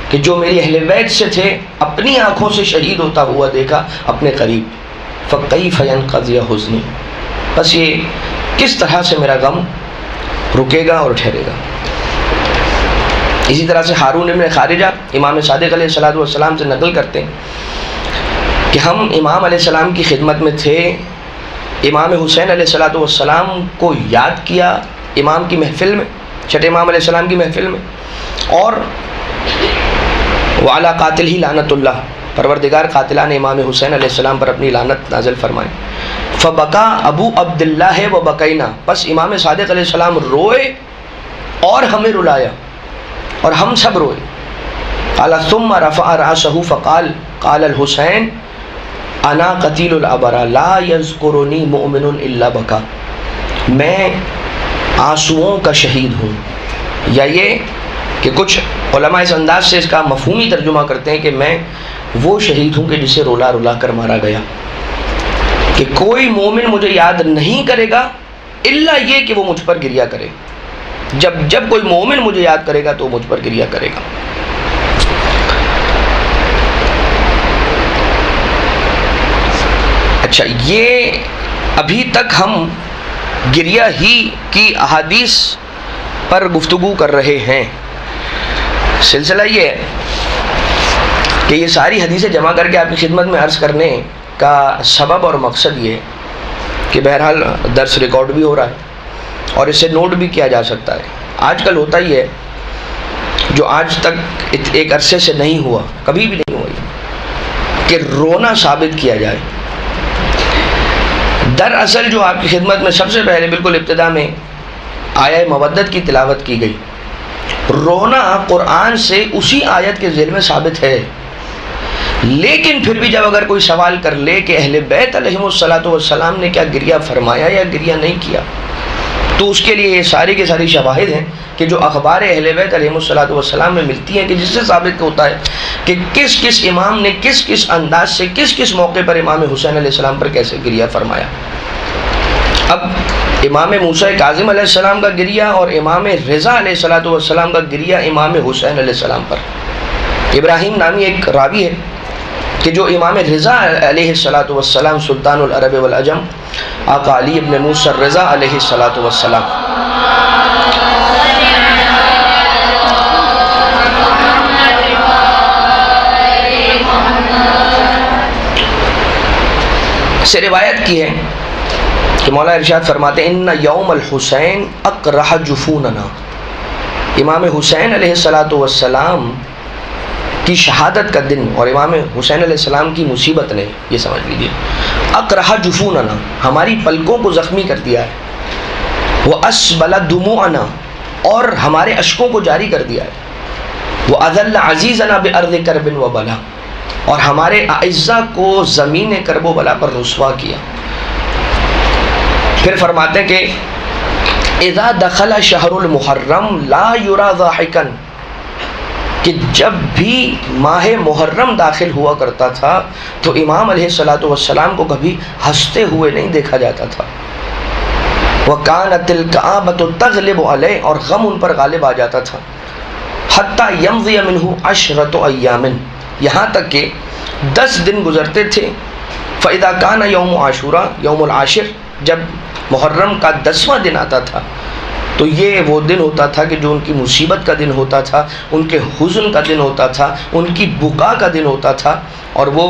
کہ جو میری اہل بیت سے تھے اپنی آنکھوں سے شہید ہوتا ہوا دیکھا اپنے قریب. فَكَيْفَ يَنْقَضِيَ حُزْنِي، بس یہ کس طرح سے میرا غم رکے گا اور ٹھہرے گا. اسی طرح سے ہارون ابن خارجہ امام صادق علیہ الصلوۃ والسلام سے نقل کرتے ہیں کہ ہم امام علیہ السلام کی خدمت میں تھے، امام حسین علیہ الصلوۃ والسلام کو یاد کیا امام کی محفل میں، چھٹے امام علیہ السلام کی محفل میں، اور وعلی قاتل ہی لعنت اللہ، پروردگار قاتلان امام حسین علیہ السلام پر اپنی لعنت نازل فرمائے. فبکا ابو عبداللہ و بکینا، بس امام صادق علیہ السلام روئے اور ہمیں رلایا اور ہم سب روئے. قال ثم رفع رأسه فقال قال الحسین انا قتیل الابرا لا یذکرنی مؤمن الا بکا، میں آنسوؤں کا شہید ہوں. یا یہ کہ کچھ علماء اس انداز سے اس کا مفہومی ترجمہ کرتے ہیں کہ میں وہ شہید ہوں کہ جسے رولا رولا کر مارا گیا، کہ کوئی مومن مجھے یاد نہیں کرے گا الا یہ کہ وہ مجھ پر گریہ کرے. جب کوئی مومن مجھے یاد کرے گا تو وہ مجھ پر گریہ کرے گا. اچھا، یہ ابھی تک ہم گریہ ہی کی احادیث پر گفتگو کر رہے ہیں. سلسلہ یہ ہے کہ یہ ساری حدیثیں جمع کر کے آپ کی خدمت میں عرض کرنے کا سبب اور مقصد یہ ہے کہ بہرحال درس ریکارڈ بھی ہو رہا ہے اور اسے نوٹ بھی کیا جا سکتا ہے. آج کل ہوتا ہی ہے جو آج تک ایک عرصے سے نہیں ہوا، کبھی بھی نہیں ہوا، کہ رونا ثابت کیا جائے. دراصل جو آپ کی خدمت میں سب سے پہلے بالکل ابتدا میں آیہ مودت کی تلاوت کی گئی، رونا قرآن سے اسی آیت کے ذیل میں ثابت ہے، لیکن پھر بھی جب اگر کوئی سوال کر لے کہ اہل بیت علیہم السلام نے کیا گریہ فرمایا یا گریہ نہیں کیا، تو اس کے لیے یہ ساری کی ساری شواہد ہیں کہ جو اخبار اہل بیت علیہم السلام میں ملتی ہیں، کہ جس سے ثابت ہوتا ہے کہ کس کس امام نے کس کس انداز سے کس کس موقع پر امام حسین علیہ السلام پر کیسے گریہ فرمایا۔ اب امام موسیٰ کاظم علیہ السلام کا گریہ اور امام رضا علیہ السلام کا گریہ امام حسین علیہ السلام پر، ابراہیم نامی ایک راوی ہے کہ جو امام رضا علیہ السلام سلطان العرب والعجم آقا علی ابن موسیٰ الرضا علیہ السلام سے روایت کی ہے کہ مولا ارشاد فرماتے ہیں ان یوم الحسین اقرح جفوننا، امام حسین علیہ السلام کی شہادت کا دن اور امام حسین علیہ السلام کی مصیبت نے، یہ سمجھ لیجیے، اقرح جفوننا، ہماری پلکوں کو زخمی کر دیا ہے، واسبل دموعنا، اور ہمارے اشکوں کو جاری کر دیا ہے، واذل عزیزنا بارض کرب وبلا، اور ہمارے اعزہ کو زمین کرب و بلا پر رسوا کیا۔ پھر فرماتے ہیں کہ اذا دخل شہر المحرم لا یرا ضاحکا، کہ جب بھی ماہ محرم داخل ہوا کرتا تھا تو امام علیہ السلام کو کبھی ہنستے ہوئے نہیں دیکھا جاتا تھا، وَكَانَتِ الْكَآبَةُ تَغْلِبُ عَلَيْهِ، اور غم ان پر غالب آ جاتا تھا، حَتَّى يَمْضِيَ مِنْهُ عَشْرَةُ أَيَّامٍ، یہاں تک کہ 10 دن گزرتے تھے، فَإِذَا كَانَ يَوْمُ عَاشُورَا، یوم العاشر، جب محرم کا 10واں دن آتا تھا تو یہ وہ دن ہوتا تھا کہ جو ان کی مصیبت کا دن ہوتا تھا، ان کے حزن کا دن ہوتا تھا، ان کی بکا کا دن ہوتا تھا، اور وہ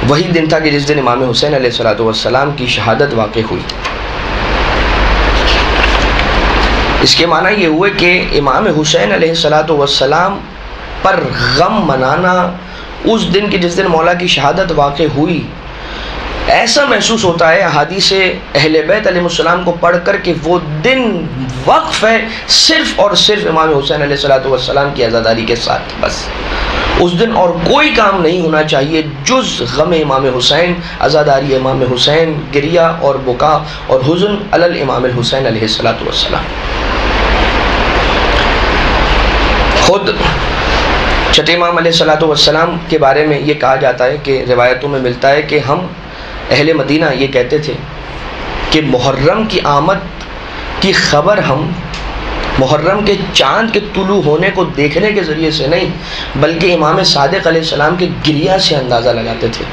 وہی دن تھا کہ جس دن امام حسین علیہ السلام کی شہادت واقع ہوئی۔ اس کے معنی یہ ہوئے کہ امام حسین علیہ السلام پر غم منانا اس دن کی جس دن مولا کی شہادت واقع ہوئی، ایسا محسوس ہوتا ہے احادیث اہل بیت علیہ السلام کو پڑھ کر کہ وہ دن وقف ہے صرف اور صرف امام حسین علیہ السلام کی عزاداری کے ساتھ، بس اس دن اور کوئی کام نہیں ہونا چاہیے جز غم امام حسین، عزاداری امام حسین، گریہ اور بکا اور حزن علی الامام الحسین علیہ السلام۔ خود چھٹے امام علیہ السلام کے بارے میں یہ کہا جاتا ہے کہ روایتوں میں ملتا ہے کہ ہم اہل مدینہ یہ کہتے تھے کہ محرم کی آمد کی خبر ہم محرم کے چاند کے طلوع ہونے کو دیکھنے کے ذریعے سے نہیں بلکہ امام صادق علیہ السلام کے گریہ سے اندازہ لگاتے تھے،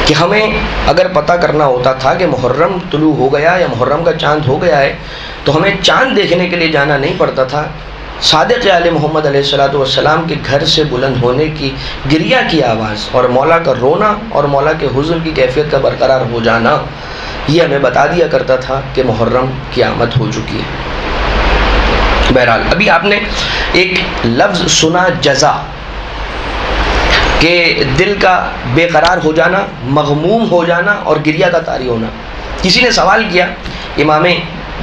کہ ہمیں اگر پتہ کرنا ہوتا تھا کہ محرم طلوع ہو گیا یا محرم کا چاند ہو گیا ہے تو ہمیں چاند دیکھنے کے لیے جانا نہیں پڑتا تھا، صادق آل محمد علیہ السلام کے گھر سے بلند ہونے کی گریہ کی آواز اور مولا کا رونا اور مولا کے حزن کی کیفیت کا برقرار ہو جانا یہ ہمیں بتا دیا کرتا تھا کہ محرم کی آمد ہو چکی ہے۔ بہرحال ابھی آپ نے ایک لفظ سنا جزا، کہ دل کا بے قرار ہو جانا، مغموم ہو جانا اور گریہ کا طاری ہونا۔ کسی نے سوال کیا امام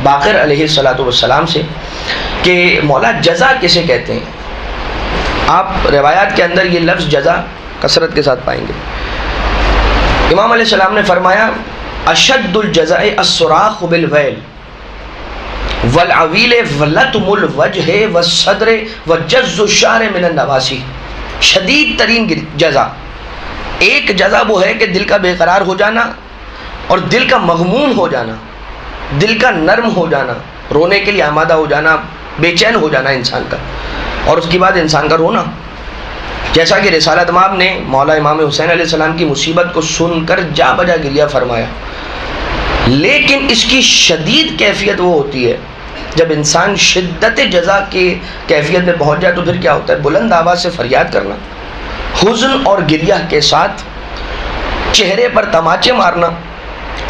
باقر علیہ السلام سے کہ مولا جزا کسے کہتے ہیں؟ آپ روایات کے اندر یہ لفظ جزا کثرت کے ساتھ پائیں گے۔ امام علیہ السلام نے فرمایا اشد الجزاء الصراخ بالویل والعویل ولطم الوجہ والصدر وجز الشعر من النواسی، شدید ترین جزا، ایک جزا وہ ہے کہ دل کا بے قرار ہو جانا اور دل کا مغموم ہو جانا، دل کا نرم ہو جانا، رونے کے لیے آمادہ ہو جانا، بے چین ہو جانا انسان کا، اور اس کے بعد انسان کا رونا، جیسا کہ رسالت مآب نے مولا امام حسین علیہ السلام کی مصیبت کو سن کر جا بجا گریہ فرمایا۔ لیکن اس کی شدید کیفیت وہ ہوتی ہے جب انسان شدت جزا کی کیفیت میں پہنچ جائے تو پھر کیا ہوتا ہے؟ بلند آواز سے فریاد کرنا، حزن اور گریہ کے ساتھ چہرے پر تماچے مارنا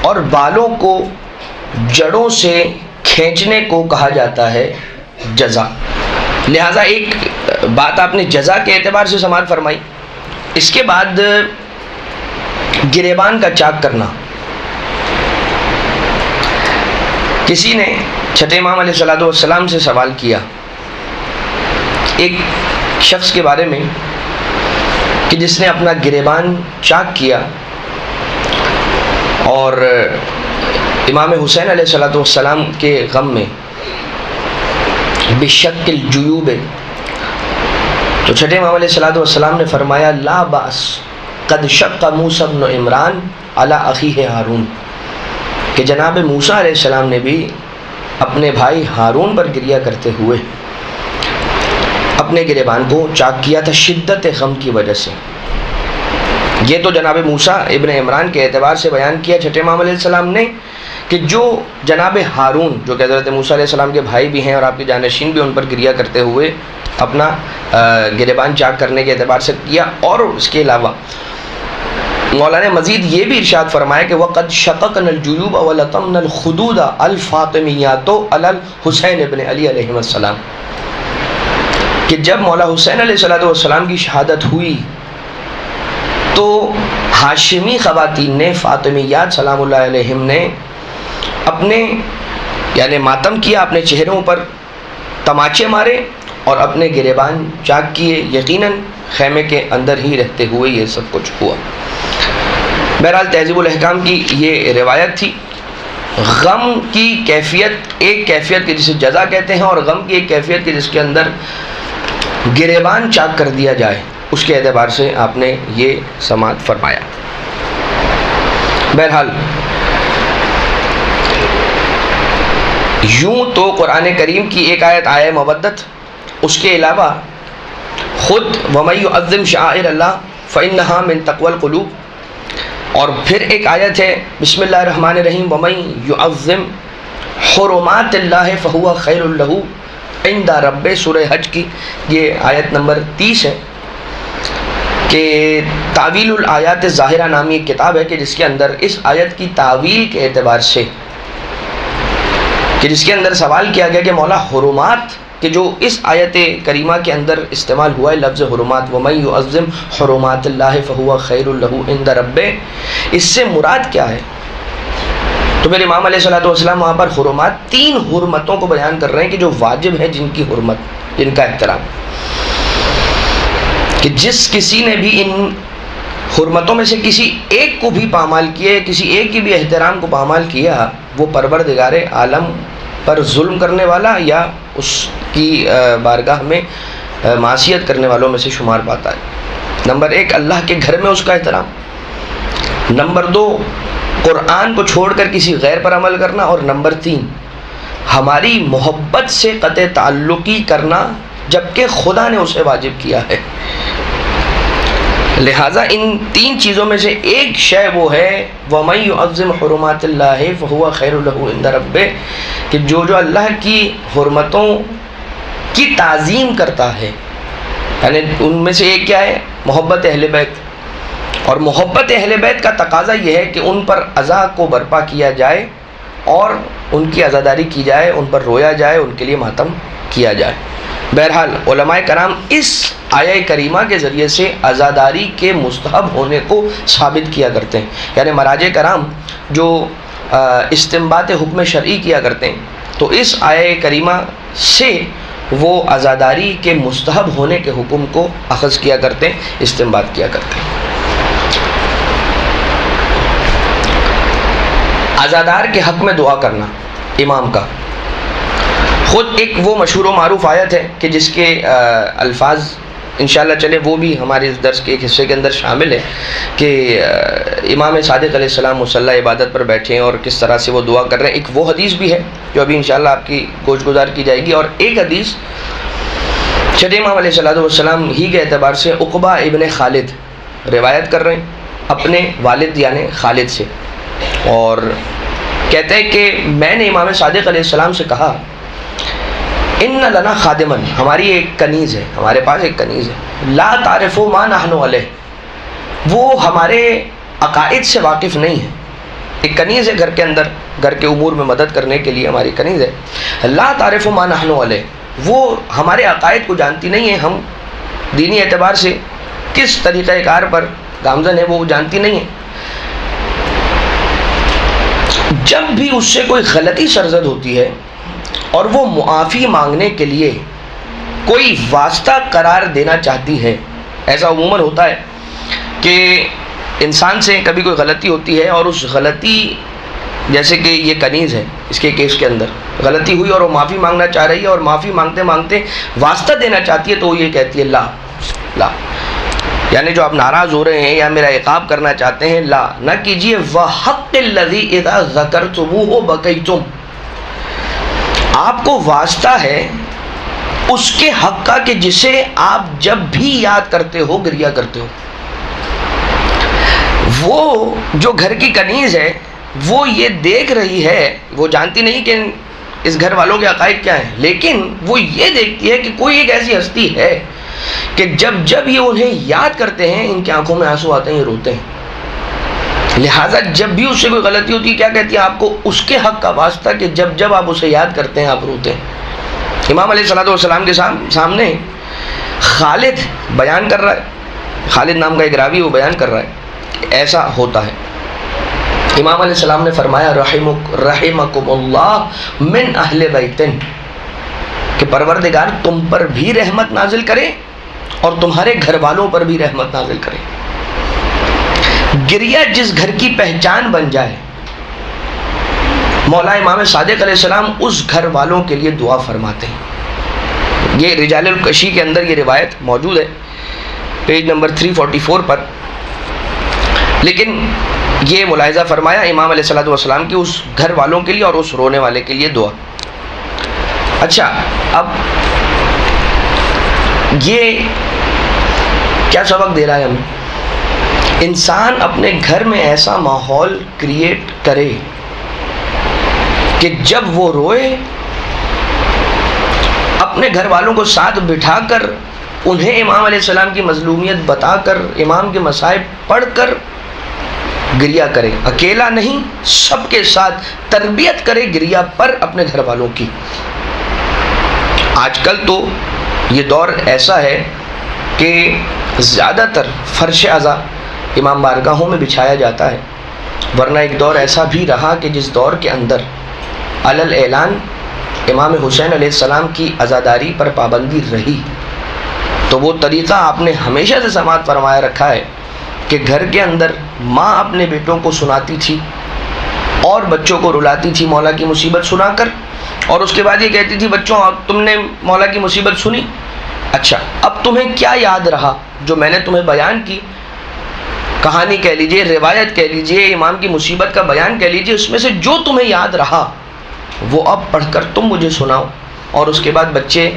اور بالوں کو جڑوں سے کھینچنے کو کہا جاتا ہے جزا۔ لہٰذا ایک بات آپ نے جزا کے اعتبار سے سماعت فرمائی۔ اس کے بعد گریبان کا چاک کرنا، کسی نے چھٹے امام علیہ السلام سے سوال کیا ایک شخص کے بارے میں کہ جس نے اپنا گریبان چاک کیا اور امام حسین علیہ السلام کے غم میں بشق الجیوب، تو چھٹے امام علیہ السلام نے فرمایا لا باس قد شق موسیٰ بن عمران علی اخیہ ہارون، کہ جناب موسیٰ علیہ السلام نے بھی اپنے بھائی ہارون پر گریہ کرتے ہوئے اپنے گریبان کو چاک کیا تھا شدت غم کی وجہ سے۔ یہ تو جناب موسیٰ ابن عمران کے اعتبار سے بیان کیا چھٹے امام علیہ السلام نے کہ جو جناب ہارون جو کہ حضرت موسیٰ علیہ السلام کے بھائی بھی ہیں اور آپ کے جانشین بھی، ان پر گریہ کرتے ہوئے اپنا گریبان چاک کرنے کے اعتبار سے کیا۔ اور اس کے علاوہ مولانا نے مزید یہ بھی ارشاد فرمایا کہ وَقَدْ شَقَقْنَا الْجُيُوبَ وَلَطَمْنَا الْخُدُودَ الْفَاطِمِيَّاتُ عَلَى الْحُسَيْنِ ابن علی علیہ السلام، کہ جب مولا حسین علیہ السلام کی شہادت ہوئی تو ہاشمی خواتین نے، فاطمیات سلام اللہ علیہم نے اپنے یعنی ماتم کیا، اپنے چہروں پر تماچے مارے اور اپنے گریبان چاک کیے، یقیناً خیمے کے اندر ہی رہتے ہوئے یہ سب کچھ ہوا۔ بہرحال تہذیب الاحکام کی یہ روایت تھی۔ غم کی کیفیت ایک کیفیت کی جسے جزا کہتے ہیں، اور غم کی ایک کیفیت کی جس کے اندر گریبان چاک کر دیا جائے، اس کے اعتبار سے آپ نے یہ سماعت فرمایا۔ بہرحال یوں تو قرآن کریم کی ایک آیت آیہ مودت، اس کے علاوہ خود وَمَن يُعَظِّمْ شَعَائِرَ اللَّهِ فَإِنَّهَا مِن تَقْوَى الْقُلُوبِ، اور پھر ایک آیت ہے بسم اللہ الرحمن الرحیم وَمَن يُعَظِّمْ حُرُمَاتِ اللَّهِ فَهُوَ خَيْرٌ لَهُ عِندَ رَبِّهِ، سورہ حج کی یہ آیت نمبر 30 ہے کہ تعویل الآیات ظاہرہ نامی ایک کتاب ہے کہ جس کے اندر اس آیت کی تعویل کے اعتبار سے، کہ جس کے اندر سوال کیا گیا کہ مولا حرمات کہ جو اس آیت کریمہ کے اندر استعمال ہوا ہے لفظ حرمات وَمَن يُعَظِّمْ حُرُمَاتِ اللَّهِ فَهُوَ خَيْرٌ لَهُ عِندَ رَبِّهِ، اس سے مراد کیا ہے؟ تو پھر امام علیہ السلام وہاں پر حرمات، 3 حرمتوں کو بیان کر رہے ہیں کہ جو واجب ہیں، جن کی حرمت، جن کا احترام، کہ جس کسی نے بھی ان حرمتوں میں سے کسی ایک کو بھی پامال کیا، کسی ایک کی بھی احترام کو پامال کیا، وہ پروردگار عالم پر ظلم کرنے والا یا اس کی بارگاہ میں معصیت کرنے والوں میں سے شمار پاتا ہے۔ نمبر 1 اللہ کے گھر میں اس کا احترام، نمبر 2 قرآن کو چھوڑ کر کسی غیر پر عمل کرنا، اور نمبر 3 ہماری محبت سے قطع تعلقی کرنا جبکہ خدا نے اسے واجب کیا ہے۔ لہٰذا ان 3 چیزوں میں سے ایک شے وہ ہے وَمَن يُعَظِّمْ حُرُمَاتِ اللَّهِ فَهُوَ خَيْرٌ لَهُ عِندَ رَبِّهِ، کہ جو اللہ کی حرمتوں کی تعظیم کرتا ہے، یعنی ان میں سے ایک کیا ہے؟ محبت اہل بیت، اور محبت اہل بیت کا تقاضا یہ ہے کہ ان پر عزا کو برپا کیا جائے اور ان کی عزاداری کی جائے، ان پر رویا جائے، ان کے لیے ماتم کیا جائے۔ بہرحال علماء کرام اس آیہ کریمہ کے ذریعے سے عزاداری کے مستحب ہونے کو ثابت کیا کرتے ہیں، یعنی مراجع کرام جو استنباط حکم شرعی کیا کرتے ہیں تو اس آیہ کریمہ سے وہ عزاداری کے مستحب ہونے کے حکم کو اخذ کیا کرتے ہیں، استنباط کیا کرتے ہیں۔ عزادار کے حق میں دعا کرنا امام کا، خود ایک وہ مشہور و معروف آیت ہے کہ جس کے الفاظ انشاءاللہ چلے وہ بھی ہمارے اس درس کے ایک حصے کے اندر شامل ہے کہ امام صادق علیہ السلام مصلی عبادت پر بیٹھے ہیں اور کس طرح سے وہ دعا کر رہے ہیں۔ ایک وہ حدیث بھی ہے جو ابھی انشاءاللہ آپ کی گوش گزار کی جائے گی، اور ایک حدیث چھٹے امام علیہ السلام ہی کے اعتبار سے عقبہ ابن خالد روایت کر رہے ہیں اپنے والد یعنی خالد سے، اور کہتے ہیں کہ میں نے امام صادق علیہ السلام سے کہا ان لنا خادمن، ہماری ایک کنیز ہے، ہمارے پاس ایک کنیز ہے، لا تعرف ما نحن علیہ، وہ ہمارے عقائد سے واقف نہیں ہے۔ ایک کنیز ہے گھر کے اندر، گھر کے امور میں مدد کرنے کے لیے ہماری کنیز ہے، لا تعرف ما نحن علیہ، وہ ہمارے عقائد کو جانتی نہیں ہے، ہم دینی اعتبار سے کس طریقہ کار پر گامزن ہے وہ جانتی نہیں ہے۔ جب بھی اس سے کوئی غلطی سرزد ہوتی ہے اور وہ معافی مانگنے کے لیے کوئی واسطہ قرار دینا چاہتی ہے، ایسا عموماً ہوتا ہے کہ انسان سے کبھی کوئی غلطی ہوتی ہے اور اس غلطی، جیسے کہ یہ کنیز ہے، اس کے کیس کے اندر غلطی ہوئی اور وہ معافی مانگنا چاہ رہی ہے اور معافی مانگتے مانگتے واسطہ دینا چاہتی ہے، تو وہ یہ کہتی ہے لا لا، یعنی جو آپ ناراض ہو رہے ہیں یا میرا عقاب کرنا چاہتے ہیں، لا نہ کیجیے، وَحَقِّ الَّذِي إِذَا ذَكَرْتُمُوهُ بَكَيْتُمْ، آپ کو واسطہ ہے اس کے حق کا کہ جسے آپ جب بھی یاد کرتے ہو گریہ کرتے ہو۔ وہ جو گھر کی کنیز ہے وہ یہ دیکھ رہی ہے، وہ جانتی نہیں کہ اس گھر والوں کے عقائد کیا ہیں، لیکن وہ یہ دیکھتی ہے کہ کوئی ایک ایسی ہستی ہے کہ جب جب یہ انہیں یاد کرتے ہیں ان کی آنکھوں میں آنسو آتے ہیں، یہ روتے ہیں۔ لہٰذا جب بھی اس سے کوئی غلطی ہوتی ہے، کیا کہتی ہے؟ آپ کو اس کے حق کا واسطہ کہ جب جب آپ اسے یاد کرتے ہیں آپ روتے ہیں۔ امام علیہ السلام کے سامنے خالد بیان کر رہا ہے، خالد نام کا ایک راوی وہ بیان کر رہا ہے، ایسا ہوتا ہے۔ امام علیہ السلام نے فرمایا رحمکم اللہ من اہل بیتن، کہ پروردگار تم پر بھی رحمت نازل کرے اور تمہارے گھر والوں پر بھی رحمت نازل کرے۔ گریہ جس گھر کی پہچان بن جائے، مولا امام صادق علیہ السلام اس گھر والوں کے لیے دعا فرماتے ہیں۔ یہ رجال الکشی کے اندر یہ روایت موجود ہے، پیج نمبر 344 پر، لیکن یہ ملاحظہ فرمایا امام علیہ السلام کی اس گھر والوں کے لیے اور اس رونے والے کے لیے دعا۔ اچھا، اب یہ کیا سبق دے رہا ہے ہمیں؟ انسان اپنے گھر میں ایسا ماحول کریٹ کرے کہ جب وہ روئے اپنے گھر والوں کو ساتھ بٹھا کر انہیں امام علیہ السلام کی مظلومیت بتا کر، امام کے مصائب پڑھ کر گریہ کرے، اکیلا نہیں سب کے ساتھ تربیت کرے گریہ پر اپنے گھر والوں کی۔ آج کل تو یہ دور ایسا ہے کہ زیادہ تر فرش عزا امام بارگاہوں میں بچھایا جاتا ہے، ورنہ ایک دور ایسا بھی رہا کہ جس دور کے اندر علل اعلان امام حسین علیہ السلام کی عزاداری پر پابندی رہی، تو وہ طریقہ آپ نے ہمیشہ سے سماعت فرمایا رکھا ہے کہ گھر کے اندر ماں اپنے بیٹوں کو سناتی تھی اور بچوں کو رلاتی تھی مولا کی مصیبت سنا کر، اور اس کے بعد یہ کہتی تھی بچوں تم نے مولا کی مصیبت سنی، اچھا اب تمہیں کیا یاد رہا جو میں نے تمہیں بیان کی، کہانی کہہ لیجئے، روایت کہہ لیجئے، امام کی مصیبت کا بیان کہہ لیجئے، اس میں سے جو تمہیں یاد رہا وہ اب پڑھ کر تم مجھے سناؤ۔ اور اس کے بعد بچے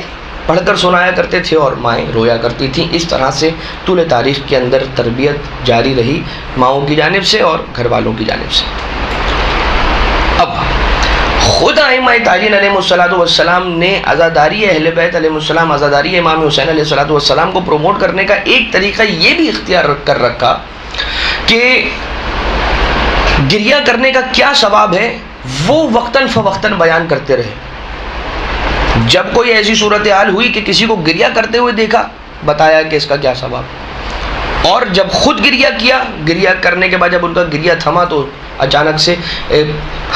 پڑھ کر سنایا کرتے تھے اور مائیں رویا کرتی تھیں۔ اس طرح سے طول تاریخ کے اندر تربیت جاری رہی ماؤں کی جانب سے اور گھر والوں کی جانب سے۔ اب خود ائمہ تاجین علیہ السلام نے عزاداری اہل بیت علیہ السلام، عزاداری امام حسین علیہ السلام کو پروموٹ کرنے کا ایک طریقہ یہ بھی اختیار کر رکھا کہ گریہ کرنے کا کیا ثواب ہے وہ وقتاً فوقتاً بیان کرتے رہے۔ جب کوئی ایسی صورتحال ہوئی کہ کسی کو گریہ کرتے ہوئے دیکھا، بتایا کہ اس کا کیا ثواب، اور جب خود گریہ کیا، گریہ کرنے کے بعد جب ان کا گریہ تھما تو اچانک سے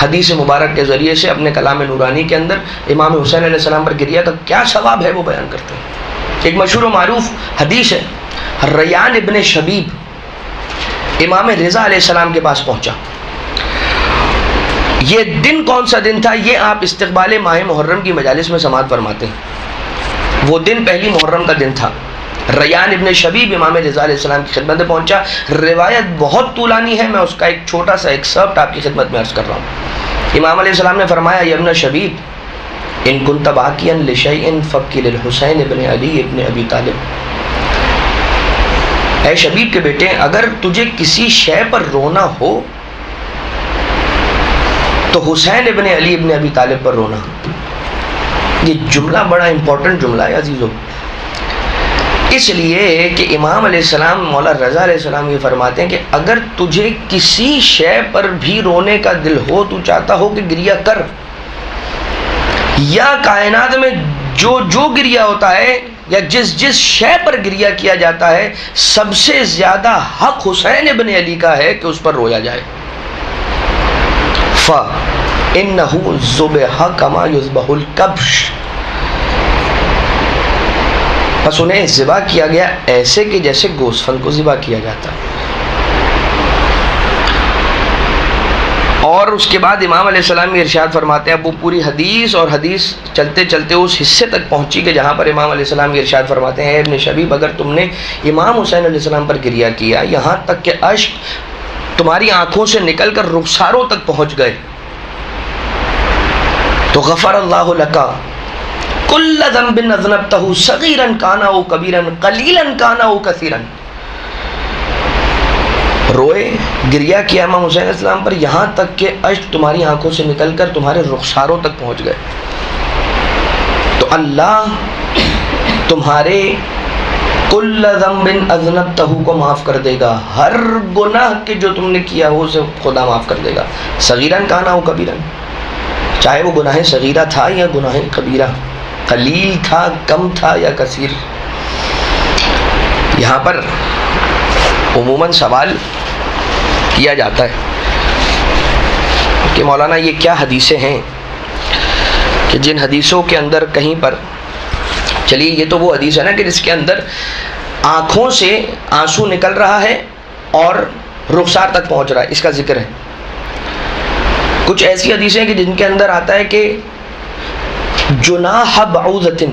حدیث مبارک کے ذریعے سے اپنے کلام نورانی کے اندر امام حسین علیہ السلام پر گریہ کا کیا ثواب ہے وہ بیان کرتے ہیں۔ ایک مشہور و معروف حدیث ہے، ریان ابن شبیب امام رضا علیہ السلام کے پاس پہنچا۔ یہ دن کون سا دن تھا یہ آپ استقبال ماہ محرم کی مجالس میں سماعت فرماتے ہیں۔ وہ دن پہلی محرم کا دن تھا۔ ریان ابن شبیب امام رضا علیہ السلام کی خدمت میں پہنچا۔ روایت بہت طولانی ہے، میں اس کا ایک چھوٹا سا ایکسرپٹ آپ کی خدمت میں عرض کر رہا ہوں۔ امام علیہ السلام نے فرمایا یا ابن شبیب ان کنت باقیا لشیء فابکی للحسین ابن علی ابن ابی طالب، اے شبیب کے بیٹے اگر تجھے کسی شے پر رونا ہو تو حسین ابن علی ابن ابی طالب پر رونا۔ یہ جملہ بڑا امپورٹنٹ جملہ ہے عزیزو، اس لیے کہ امام علیہ السلام مولا رضا علیہ السلام یہ فرماتے ہیں کہ اگر تجھے کسی شے پر بھی رونے کا دل ہو، تو چاہتا ہو کہ گریہ کر، یا کائنات میں جو جو گریہ ہوتا ہے یا جس جس شے پر گریہ کیا جاتا ہے سب سے زیادہ حق حسین ابن علی کا ہے کہ اس پر رویا جائے۔ فَإِنَّهُ ذُبِحَ كَمَا يُذْبَحُ الْكَبْشُ، بس انہیں ذبح کیا گیا ایسے کہ جیسے گوسفند کو ذبح کیا جاتا. اور اس کے بعد امام علیہ السلام یہ ارشاد فرماتے ہیں، اب وہ پوری حدیث اور حدیث چلتے چلتے اس حصے تک پہنچی کہ جہاں پر امام علیہ السلام یہ ارشاد فرماتے ہیں، اے ابن شبیب اگر تم نے امام حسین علیہ السلام پر گریہ کیا یہاں تک کہ اشک تمہاری آنکھوں سے نکل کر رخساروں تک پہنچ گئے، تو غفر اللہ لک کل ذنب اذنبتہ صغیرا کان او کبیرا قلیلا کان او کثیرا. روئے گریہ کیا امام حسین علیہ السلام پر یہاں تک کہ اشک تمہاری آنکھوں سے نکل کر تمہارے رخساروں تک پہنچ گئے. تو اللہ تمہارے کل ذنب اذنبتہ کو معاف کر دے گا، ہر گناہ کے جو تم نے کیا ہو اسے خدا معاف کر دے گا، صغیرا کان او کبیرا، چاہے وہ گناہ صغیرہ تھا یا گناہ کبیرہ، قلیل تھا، کم تھا یا کثیر. یہاں پر عموماً سوال کیا جاتا ہے کہ مولانا یہ کیا حدیثیں ہیں کہ جن حدیثوں کے اندر کہیں پر، چلیے یہ تو وہ حدیث ہے نا کہ جس کے اندر آنکھوں سے آنسو نکل رہا ہے اور رخسار تک پہنچ رہا ہے، اس کا ذکر ہے. کچھ ایسی حدیثیں کہ جن کے اندر آتا ہے کہ جناح بعوضۃ،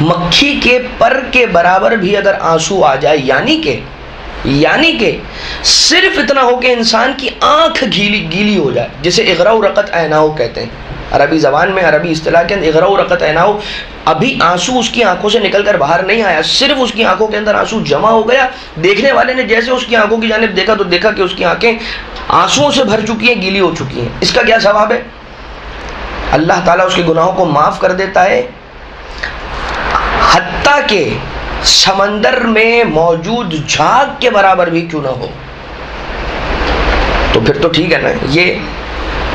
مکھی کے پر کے برابر بھی اگر آنسو آ جائے، یعنی کہ صرف اتنا ہو کہ انسان کی آنکھ گیلی ہو جائے، جسے اغراء رقت عیناہ کہتے ہیں عربی زبان میں، عربی اصطلاح کے اندر اغراء رقت عیناہ، ابھی آنسو اس کی آنکھوں سے نکل کر باہر نہیں آیا، صرف اس کی آنکھوں کے اندر آنسو جمع ہو گیا، دیکھنے والے نے جیسے اس کی آنکھوں کی جانب دیکھا تو دیکھا کہ اس کی آنکھیں آنسوؤں سے بھر چکی ہیں، گیلی ہو چکی ہیں. اس کا کیا ثواب ہے؟ اللہ تعالیٰ اس کے گناہوں کو معاف کر دیتا ہے، حتیٰ کہ سمندر میں موجود جھاگ کے برابر بھی کیوں نہ ہو. تو پھر تو ٹھیک ہے نا، یہ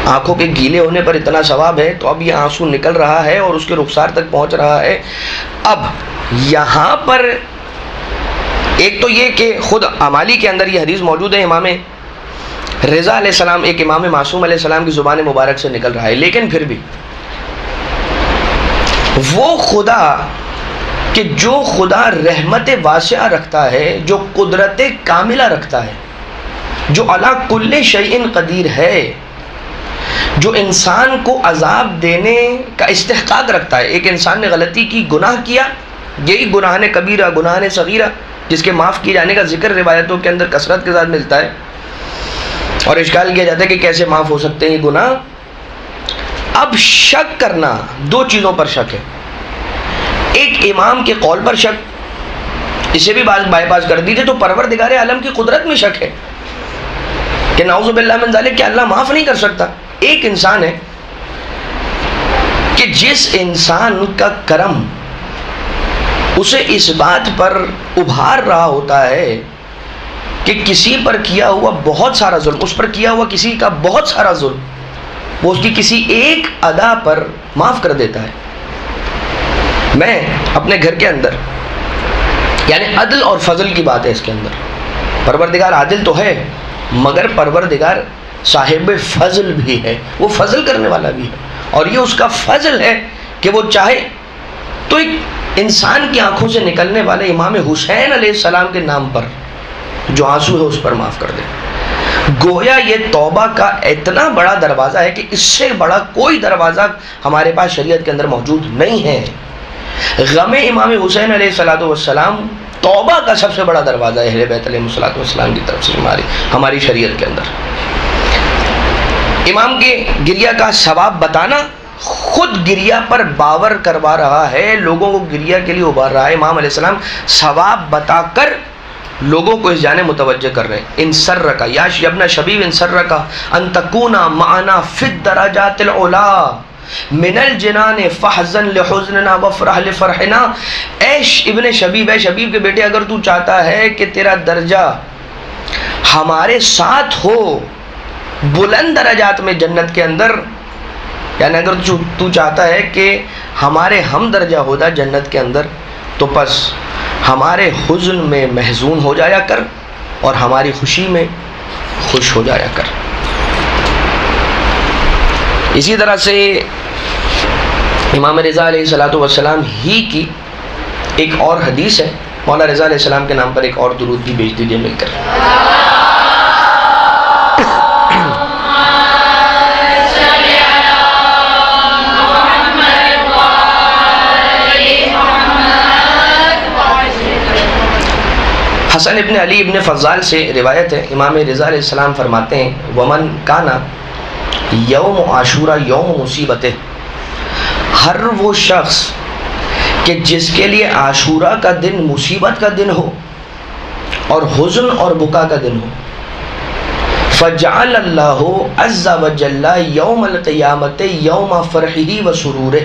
آنکھوں کے گیلے ہونے پر اتنا ثواب ہے، تو اب یہ آنسو نکل رہا ہے اور اس کے رخسار تک پہنچ رہا ہے. اب یہاں پر ایک تو یہ کہ خود اعمالی کے اندر یہ حدیث موجود ہے، امام رضا علیہ السلام، ایک امام معصوم علیہ السلام کی زبان مبارک سے نکل رہا ہے، لیکن پھر بھی وہ خدا کہ جو خدا رحمت واسعہ رکھتا ہے، جو قدرت کاملہ رکھتا ہے، جو علی کل شیء قدیر ہے، جو انسان کو عذاب دینے کا استحقاق رکھتا ہے. ایک انسان نے غلطی کی، گناہ کیا، یہی گناہ کبیرہ، گناہ صغیرہ جس کے معاف کیے جانے کا ذکر روایتوں کے اندر کثرت کے ساتھ ملتا ہے، اور اشکال کیا جاتا ہے کہ کیسے معاف ہو سکتے ہیں یہ گناہ. اب شک کرنا، دو چیزوں پر شک ہے، ایک امام کے قول پر شک، اسے بھی بائی پاس کر دیجئے، تو پروردگار عالم کی قدرت میں شک ہے کہ نعوذ باللہ من ذالک کہ اللہ معاف نہیں کر سکتا. ایک انسان ہے کہ جس انسان کا کرم اسے اس بات پر ابھار رہا ہوتا ہے کہ کسی پر کیا ہوا بہت سارا ظلم، اس پر کیا ہوا کسی کا بہت سارا ظلم، وہ اس کی کسی ایک ادا پر معاف کر دیتا ہے. میں اپنے گھر کے اندر، یعنی عدل اور فضل کی بات ہے اس کے اندر، پروردگار عادل تو ہے مگر پروردگار صاحب فضل بھی ہے، وہ فضل کرنے والا بھی ہے، اور یہ اس کا فضل ہے کہ وہ چاہے تو ایک انسان کی آنکھوں سے نکلنے والے امام حسین علیہ السلام کے نام پر جو آنسو ہے اس پر معاف کر دے. گویا یہ توبہ کا اتنا بڑا دروازہ ہے کہ اس سے بڑا کوئی دروازہ ہمارے پاس شریعت کے اندر موجود نہیں ہے. غم امام حسین علیہ السلام توبہ کا سب سے بڑا دروازہ ہے اہل بیت علیہ السلام کی طرف سے ہماری شریعت کے اندر. امام کے گریہ کا ثواب بتانا، خود گریہ پر باور کروا رہا ہے، لوگوں کو گریہ کے لیے ابھار رہا ہے. امام علیہ السلام ثواب بتا کر لوگوں کو اس جانب متوجہ کر رہے ہیں. ان سرک یا ابن شبیب ان سرک ان تکون معنا فی الدرجات العلا من الجنان فحزن لحزننا وفرح لفرحنا. اے ابن شبیب، اے شبیب کے بیٹے، اگر تو چاہتا ہے کہ تیرا درجہ ہمارے ساتھ ہو بلند درجات میں جنت کے اندر، یعنی اگر تو چاہتا ہے کہ ہمارے ہم درجہ ہو جا جنت کے اندر، تو پس ہمارے حزن میں محزون ہو جایا کر اور ہماری خوشی میں خوش ہو جایا کر. اسی طرح سے امام رضا علیہ الصلوۃ والسلام ہی کی ایک اور حدیث ہے، مولا رضا علیہ السلام کے نام پر ایک اور درود بھی بھیج دیجیے مل کر۔ حسن ابن علی ابن فضال سے روایت ہے، امام رضا علیہ السلام فرماتے ہیں ومن کانا یوم عاشورہ یوم مصیبت، ہر وہ شخص کہ جس کے لیے عاشورہ کا دن مصیبت کا دن ہو اور حزن اور بکا کا دن ہو، فجعل اللہ عز وجل یوم القیامت یوم فرحہ و سرورہ،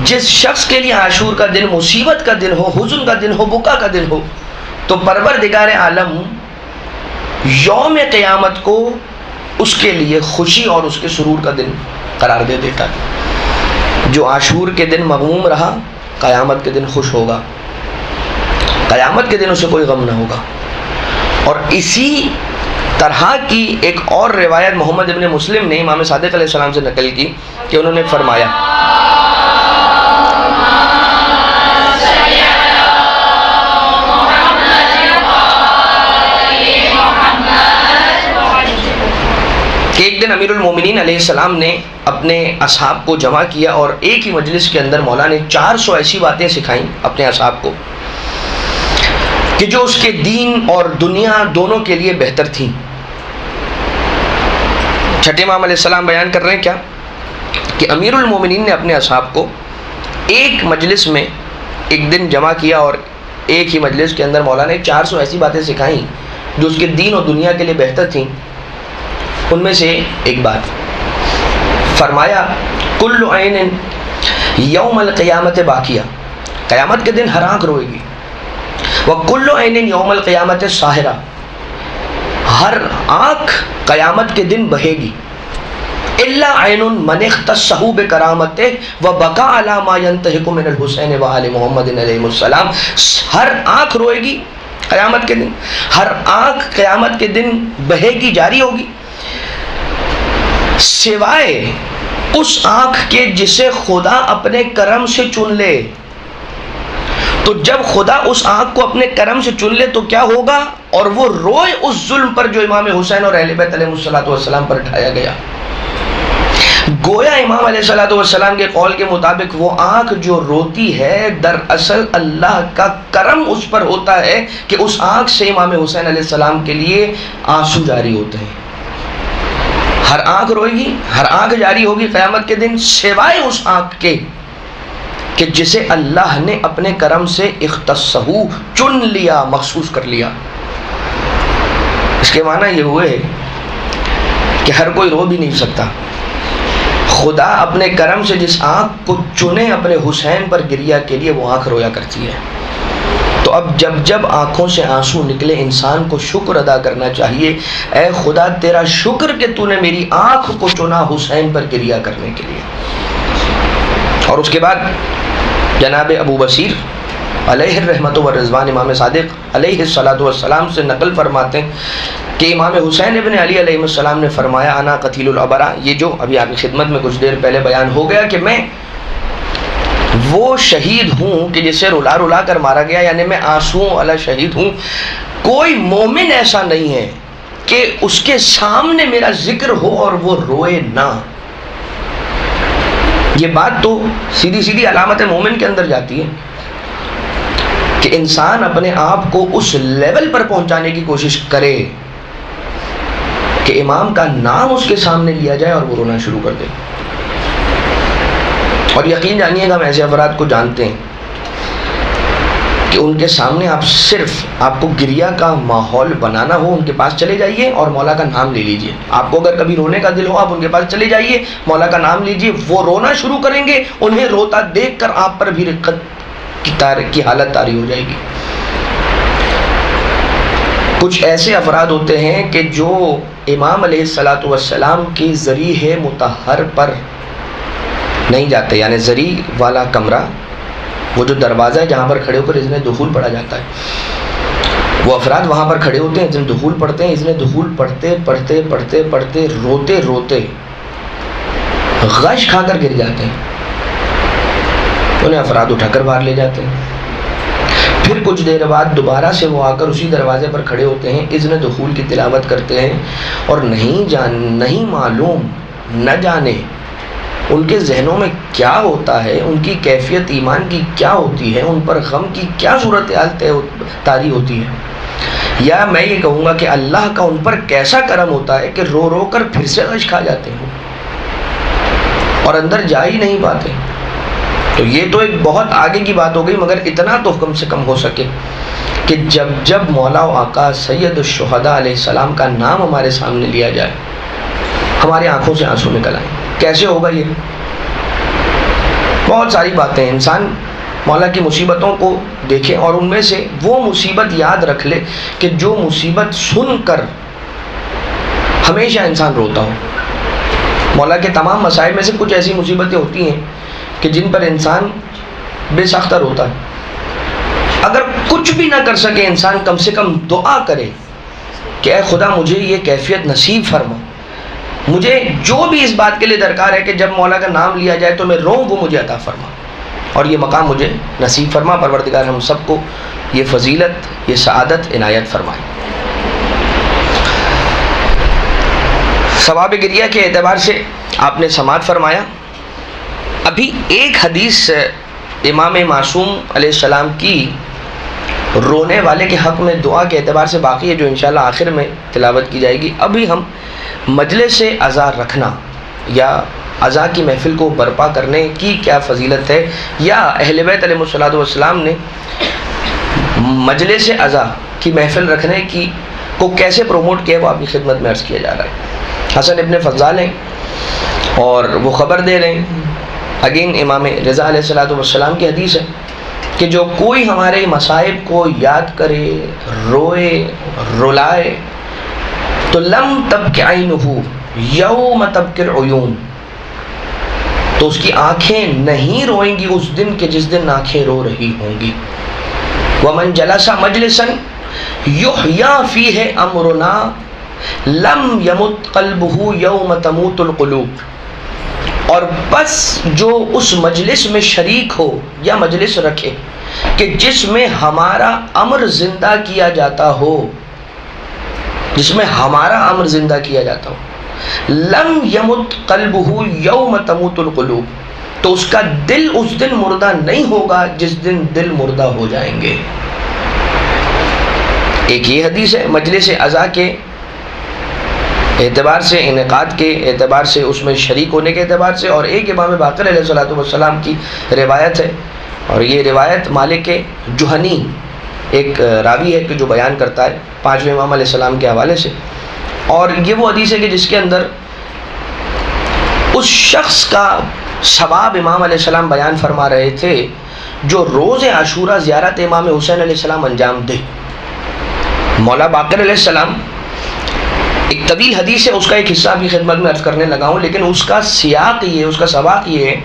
جس شخص کے لیے عاشور کا دن مصیبت کا دن ہو، حزن کا دن ہو، بکا کا دن ہو، تو پروردگار عالم یوم قیامت کو اس کے لیے خوشی اور اس کے سرور کا دن قرار دے دیتا ہے۔ جو عاشور کے دن مغموم رہا، قیامت کے دن خوش ہوگا، قیامت کے دن اسے کوئی غم نہ ہوگا۔ اور اسی طرح کی ایک اور روایت محمد ابن مسلم نے امام صادق علیہ السلام سے نقل کی کہ انہوں نے فرمایا کہ ایک دن امیر المومنین علیہ السلام نے اپنے اصحاب کو جمع کیا اور ایک ہی مجلس کے اندر مولا نے 400 ایسی باتیں سکھائیں اپنے اصحاب کو کہ جو اس کے دین اور دنیا دونوں کے لیے بہتر تھیں۔ چھٹے امام علیہ السلام بیان کر رہے ہیں کیا کہ امیر المومنین نے اپنے اصحاب کو ایک مجلس میں ایک دن جمع کیا اور ایک ہی مجلس کے اندر مولا نے 400 ایسی باتیں سکھائیں جو اس کے دین اور دنیا کے لیے بہتر تھیں۔ ان میں سے ایک بات فرمایا کل عین یوم القیامت باقیہ، قیامت کے دن ہر آنکھ روئے گی، وکل عین یوم القیامت ساہرہ، ہر آنکھ قیامت کے دن بہے گی، الا عین من اختصہ بکرامتہ وبکا علی ما ینتہک من الحسین وآل محمد علیہ السلام، ہر آنکھ روئے گی قیامت کے دن، ہر آنکھ قیامت کے دن بہے گی، جاری ہوگی، سوائے اس آنکھ کے جسے خدا اپنے کرم سے چن لے۔ تو جب خدا اس آنکھ کو اپنے کرم سے چن لے تو کیا ہوگا؟ اور وہ روئے اس ظلم پر جو امام حسین اور اہل بیت علیہ السلام پر ڈھایا گیا۔ گویا امام علیہ السلام کے قول کے مطابق وہ آنکھ جو روتی ہے دراصل اللہ کا کرم اس پر ہوتا ہے کہ اس آنکھ سے امام حسین علیہ السلام کے لیے آنسو جاری ہوتے ہیں۔ ہر آنکھ روئے گی، ہر آنکھ جاری ہوگی قیامت کے دن، سوائے اس آنکھ کے کہ جسے اللہ نے اپنے کرم سے اختصہ چن لیا، مخصوص کر لیا۔ اس کے معنی یہ ہوئے کہ ہر کوئی رو بھی نہیں سکتا، خدا اپنے کرم سے جس آنکھ کو چنے اپنے حسین پر گریا کے لیے وہ آنکھ رویا کرتی ہے۔ تو اب جب آنکھوں سے آنسو نکلے انسان کو شکر ادا کرنا چاہیے، اے خدا تیرا شکر کہ تو نے میری آنکھ کو چنا حسین پر گریا کرنے کے لیے۔ اور اس کے بعد جناب ابو بصیر علیہ الرحمت والرضوان امام صادق علیہ السلام سے نقل فرماتے ہیں کہ امام حسین ابن علی علیہ السلام نے فرمایا انا قتیل الابرا، یہ جو ابھی آپ کی خدمت میں کچھ دیر پہلے بیان ہو گیا کہ میں وہ شہید ہوں کہ جسے رلا رلا کر مارا گیا، یعنی میں آنسوؤں والا شہید ہوں۔ کوئی مومن ایسا نہیں ہے کہ اس کے سامنے میرا ذکر ہو اور وہ روئے نہ۔ یہ بات تو سیدھی سیدھی علامت مومن کے اندر جاتی ہے کہ انسان اپنے آپ کو اس لیول پر پہنچانے کی کوشش کرے کہ امام کا نام اس کے سامنے لیا جائے اور وہ رونا شروع کر دے۔ اور یقین جانیے گا ہم ایسے افراد کو جانتے ہیں کہ ان کے سامنے آپ صرف آپ کو گریا کا ماحول بنانا ہو، ان کے پاس چلے جائیے اور مولا کا نام لے لیجئے۔ آپ کو اگر کبھی رونے کا دل ہو آپ ان کے پاس چلے جائیے، مولا کا نام لیجئے، وہ رونا شروع کریں گے، انہیں روتا دیکھ کر آپ پر بھی رقت کی حالت طاری ہو جائے گی۔ کچھ ایسے افراد ہوتے ہیں کہ جو امام علیہ السلام کی ذریح مطہر پر نہیں جاتے، یعنی ذری والا کمرہ، وہ جو دروازہ ہے جہاں پر کھڑے ہو کر اذن دخول پڑھا جاتا ہے، وہ افراد وہاں پر کھڑے ہوتے ہیں، اذن دخول پڑھتے ہیں، اذن دخول پڑھتے پڑھتے پڑھتے پڑھتے روتے روتے غش کھا کر گر جاتے ہیں، انہیں افراد اٹھا کر باہر لے جاتے ہیں۔ پھر کچھ دیر بعد دوبارہ سے وہ آ کر اسی دروازے پر کھڑے ہوتے ہیں، اذن دخول کی تلاوت کرتے ہیں، اور نہیں معلوم، نہ جانے ان کے ذہنوں میں کیا ہوتا ہے، ان کی کیفیت ایمان کی کیا ہوتی ہے، ان پر غم کی کیا صورتحال طاری ہوتی ہے، یا میں یہ کہوں گا کہ اللہ کا ان پر کیسا کرم ہوتا ہے کہ رو رو کر پھر سے غش کھا جاتے ہیں اور اندر جا ہی نہیں پاتے۔ تو یہ تو ایک بہت آگے کی بات ہو گئی، مگر اتنا تو کم سے کم ہو سکے کہ جب مولا و آقا سید الشہداء علیہ السلام کا نام ہمارے سامنے لیا جائے، ہماری آنکھوں سے آنسو نکل آئیں۔ کیسے ہوگا یہ؟ بہت ساری باتیں، انسان مولا کی مصیبتوں کو دیکھے اور ان میں سے وہ مصیبت یاد رکھ لے کہ جو مصیبت سن کر ہمیشہ انسان روتا ہو۔ مولا کے تمام مصائب میں سے کچھ ایسی مصیبتیں ہوتی ہیں کہ جن پر انسان بے ساختہ روتا ہے۔ اگر کچھ بھی نہ کر سکے انسان، کم سے کم دعا کرے کہ اے خدا مجھے یہ کیفیت نصیب فرما، مجھے جو بھی اس بات کے لیے درکار ہے کہ جب مولا کا نام لیا جائے تو میں روؤں، وہ مجھے عطا فرما، اور یہ مقام مجھے نصیب فرما۔ پروردگار ہم سب کو یہ فضیلت، یہ سعادت عنایت فرمائے۔ ثواب گریہ کے اعتبار سے آپ نے سماعت فرمایا۔ ابھی ایک حدیث امام معصوم علیہ السلام کی رونے والے کے حق میں دعا کے اعتبار سے باقی ہے، جو انشاءاللہ آخر میں تلاوت کی جائے گی۔ ابھی ہم مجلس عزا رکھنا یا عزا کی محفل کو برپا کرنے کی کیا فضیلت ہے، یا اہل بیت علیہ الصلوۃ والسلام نے مجلس عزا کی محفل رکھنے کی کو کیسے پروموٹ کیا، وہ آپ کی خدمت میں عرض کیا جا رہا ہے۔ حسن ابن فضال ہیں اور وہ خبر دے رہے ہیں، اگین امام رضا علیہ الصلوۃ والسلام کی حدیث ہے کہ جو کوئی ہمارے مصائب کو یاد کرے، روئے، رلائے، تو لم تبک عینہ یوم تبکی العیون، تو اس کی آنکھیں نہیں روئیں گی اس دن کے جس دن آنکھیں رو رہی ہوں گی۔ ومن جلس مجلسا یحییٰ فیہ امرنا لم یمت قلبہ یوم تموت القلوب، اور بس جو اس مجلس میں شریک ہو یا مجلس رکھے کہ جس میں ہمارا امر زندہ کیا جاتا ہو، جس میں ہمارا امر زندہ کیا جاتا ہو، لم یمت قلبہ یوم تموت القلوب، تو اس کا دل اس دن مردہ نہیں ہوگا جس دن دل مردہ ہو جائیں گے۔ ایک یہ حدیث ہے مجلس عزا کے اعتبار سے، انعقاد کے اعتبار سے، اس میں شریک ہونے کے اعتبار سے، اور ایک امام باقر علیہ الصلوۃ والسلام کی روایت ہے، اور یہ روایت مالک جوہنی ایک راوی ہے کہ جو بیان کرتا ہے پانچویں امام علیہ السلام کے حوالے سے، اور یہ وہ حدیث ہے کہ جس کے اندر اس شخص کا ثواب امام علیہ السلام بیان فرما رہے تھے جو روز عاشورہ زیارت امام حسین علیہ السلام انجام دے۔ مولا باقر علیہ السلام، ایک طویل حدیث ہے، اس کا ایک حصہ بھی خدمت میں عرض کرنے لگا ہوں، لیکن اس کا سیاق یہ، اس کا سباق یہ ہے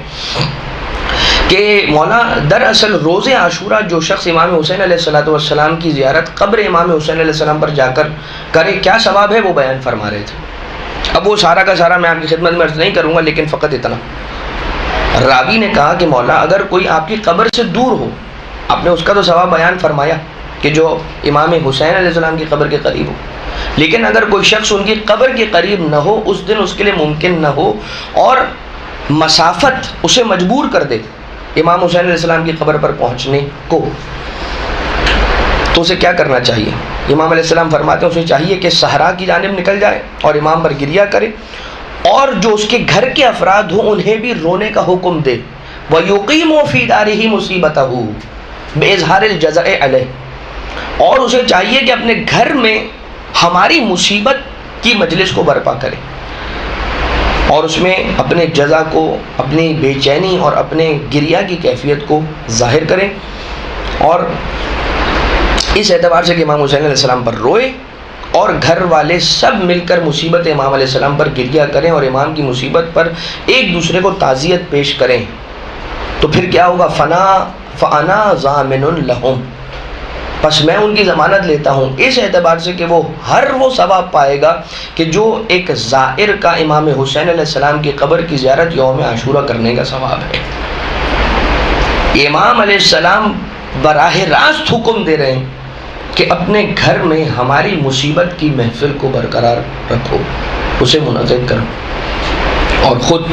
کہ مولا دراصل روز عاشورہ جو شخص امام حسین علیہ السلام کی زیارت قبر امام حسین علیہ السلام پر جا کر کرے، کیا ثواب ہے وہ بیان فرما رہے تھے۔ اب وہ سارا کا سارا میں آپ کی خدمت میں عرض نہیں کروں گا، لیکن فقط اتنا، راوی نے کہا کہ مولا اگر کوئی آپ کی قبر سے دور ہو، آپ نے اس کا تو ثواب بیان فرمایا کہ جو امام حسین علیہ السلام کی قبر کے قریب ہو، لیکن اگر کوئی شخص ان کی قبر کے قریب نہ ہو، اس دن اس کے لیے ممکن نہ ہو اور مسافت اسے مجبور کر دے امام حسین علیہ السلام کی قبر پر پہنچنے کو، تو اسے کیا کرنا چاہیے؟ امام علیہ السلام فرماتے ہیں اسے چاہیے کہ صحرا کی جانب نکل جائے اور امام پر گریہ کرے، اور جو اس کے گھر کے افراد ہوں انہیں بھی رونے کا حکم دے، وَيُقِيمُ فِي دَارِهِ مُصِيبَتَهُ بِإِظْهَارِ الْجَزَعِ عَلَيْهِ، اور اسے چاہیے کہ اپنے گھر میں ہماری مصیبت کی مجلس کو برپا کرے اور اس میں اپنے جزا کو، اپنی بے چینی اور اپنے گریہ کی کیفیت کو ظاہر کریں، اور اس اعتبار سے کہ امام حسین علیہ السلام پر روئے اور گھر والے سب مل کر مصیبت امام علیہ السلام پر گریہ کریں اور امام کی مصیبت پر ایک دوسرے کو تعزیت پیش کریں، تو پھر کیا ہوگا؟ فَأَنَا ضَامِنٌ لَهُمْ، بس میں ان کی ضمانت لیتا ہوں اس اعتبار سے کہ وہ ہر وہ ثواب پائے گا کہ جو ایک زائر کا امام حسین علیہ السلام کی قبر کی زیارت یوم عاشورہ کرنے کا ثواب ہے۔ امام علیہ السلام براہ راست حکم دے رہے ہیں کہ اپنے گھر میں ہماری مصیبت کی محفل کو برقرار رکھو، اسے منعقد کرو، اور خود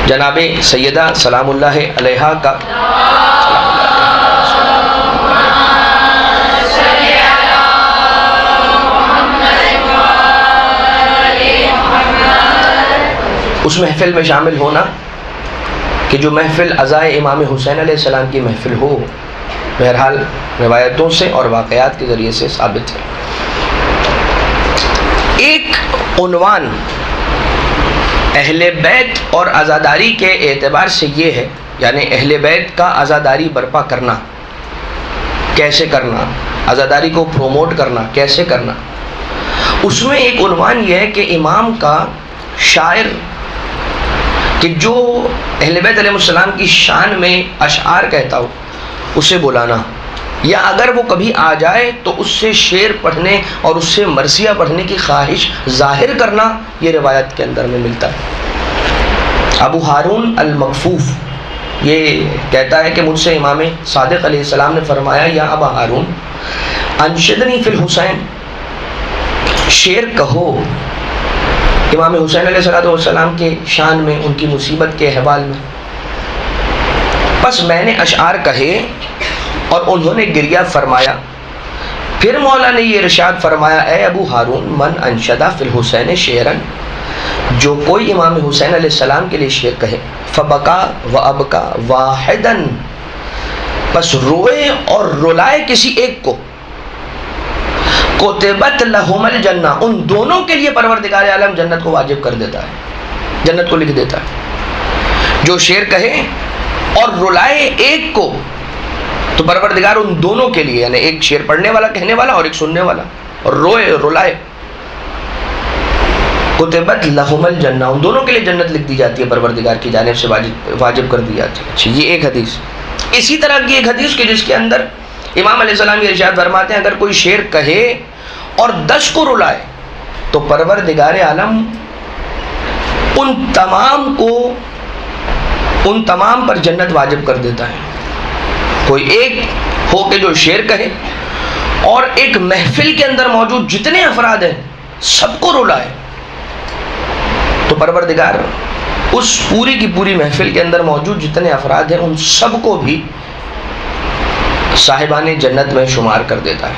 جناب سیدہ سلام اللہ علیہا کا اس محفل میں شامل ہونا کہ جو محفل عزائے امام حسین علیہ السلام کی محفل ہو، بہرحال روایتوں سے اور واقعات کے ذریعے سے ثابت ہے۔ ایک عنوان اہل بیت اور عزاداری کے اعتبار سے یہ ہے، یعنی اہل بیت کا عزاداری برپا کرنا، کیسے کرنا، عزاداری کو پروموٹ کرنا کیسے کرنا، اس میں ایک عنوان یہ ہے کہ امام کا شاعر کہ جو اہل بیت علیہ السلام کی شان میں اشعار کہتا ہو اسے بلانا، یا اگر وہ کبھی آ جائے تو اس سے شعر پڑھنے اور اس سے مرثیہ پڑھنے کی خواہش ظاہر کرنا، یہ روایت کے اندر میں ملتا ہے۔ ابو ہارون المکفوف یہ کہتا ہے کہ مجھ سے امام صادق علیہ السلام نے فرمایا، یا ابا ہارون انشدنی فی الحسین، شعر کہو امام حسین علیہ السلام کے شان میں، ان کی مصیبت کے احوال میں۔ بس میں نے اشعار کہے اور انہوں نے گریہ فرمایا۔ پھر مولا نے یہ ارشاد فرمایا، اے ابو ہارون من انشدہ فی الحسین شعرن، جو کوئی امام حسین علیہ السلام کے لیے شعر کہے، فبکا و ابکا واحدن، بس روئے اور رلائے کسی ایک کو، کتبت لہم الجنہ، ان دونوں کے لیے پروردگار عالم جنت کو واجب کر دیتا ہے، جنت کو لکھ دیتا ہے۔ جو شعر کہے اور رلائے ایک کو تو پروردگار ان دونوں کے لیے، یعنی ایک شعر پڑھنے والا کہنے والا اور ایک سننے والا، اور روئے رلائے، کتبت لہم الجنہ، ان دونوں کے لیے جنت لکھ دی جاتی ہے، پروردگار کی جانب سے واجب کر دی جاتی ہے۔ اچھا، یہ ایک حدیث۔ اسی طرح کی ایک حدیث کہ جس کے اندر امام علیہ السلام یہ ارشاد فرماتے ہیں، اگر کوئی شعر کہے اور 10 کو رلائے تو پروردگار عالم ان تمام پر جنت واجب کر دیتا ہے۔ کوئی ایک ہو کہ جو شعر کہے اور ایک محفل کے اندر موجود جتنے افراد ہیں سب کو رلائے تو پروردگار اس پوری کی پوری محفل کے اندر موجود جتنے افراد ہیں ان سب کو بھی صاحبان جنت میں شمار کر دیتا ہے۔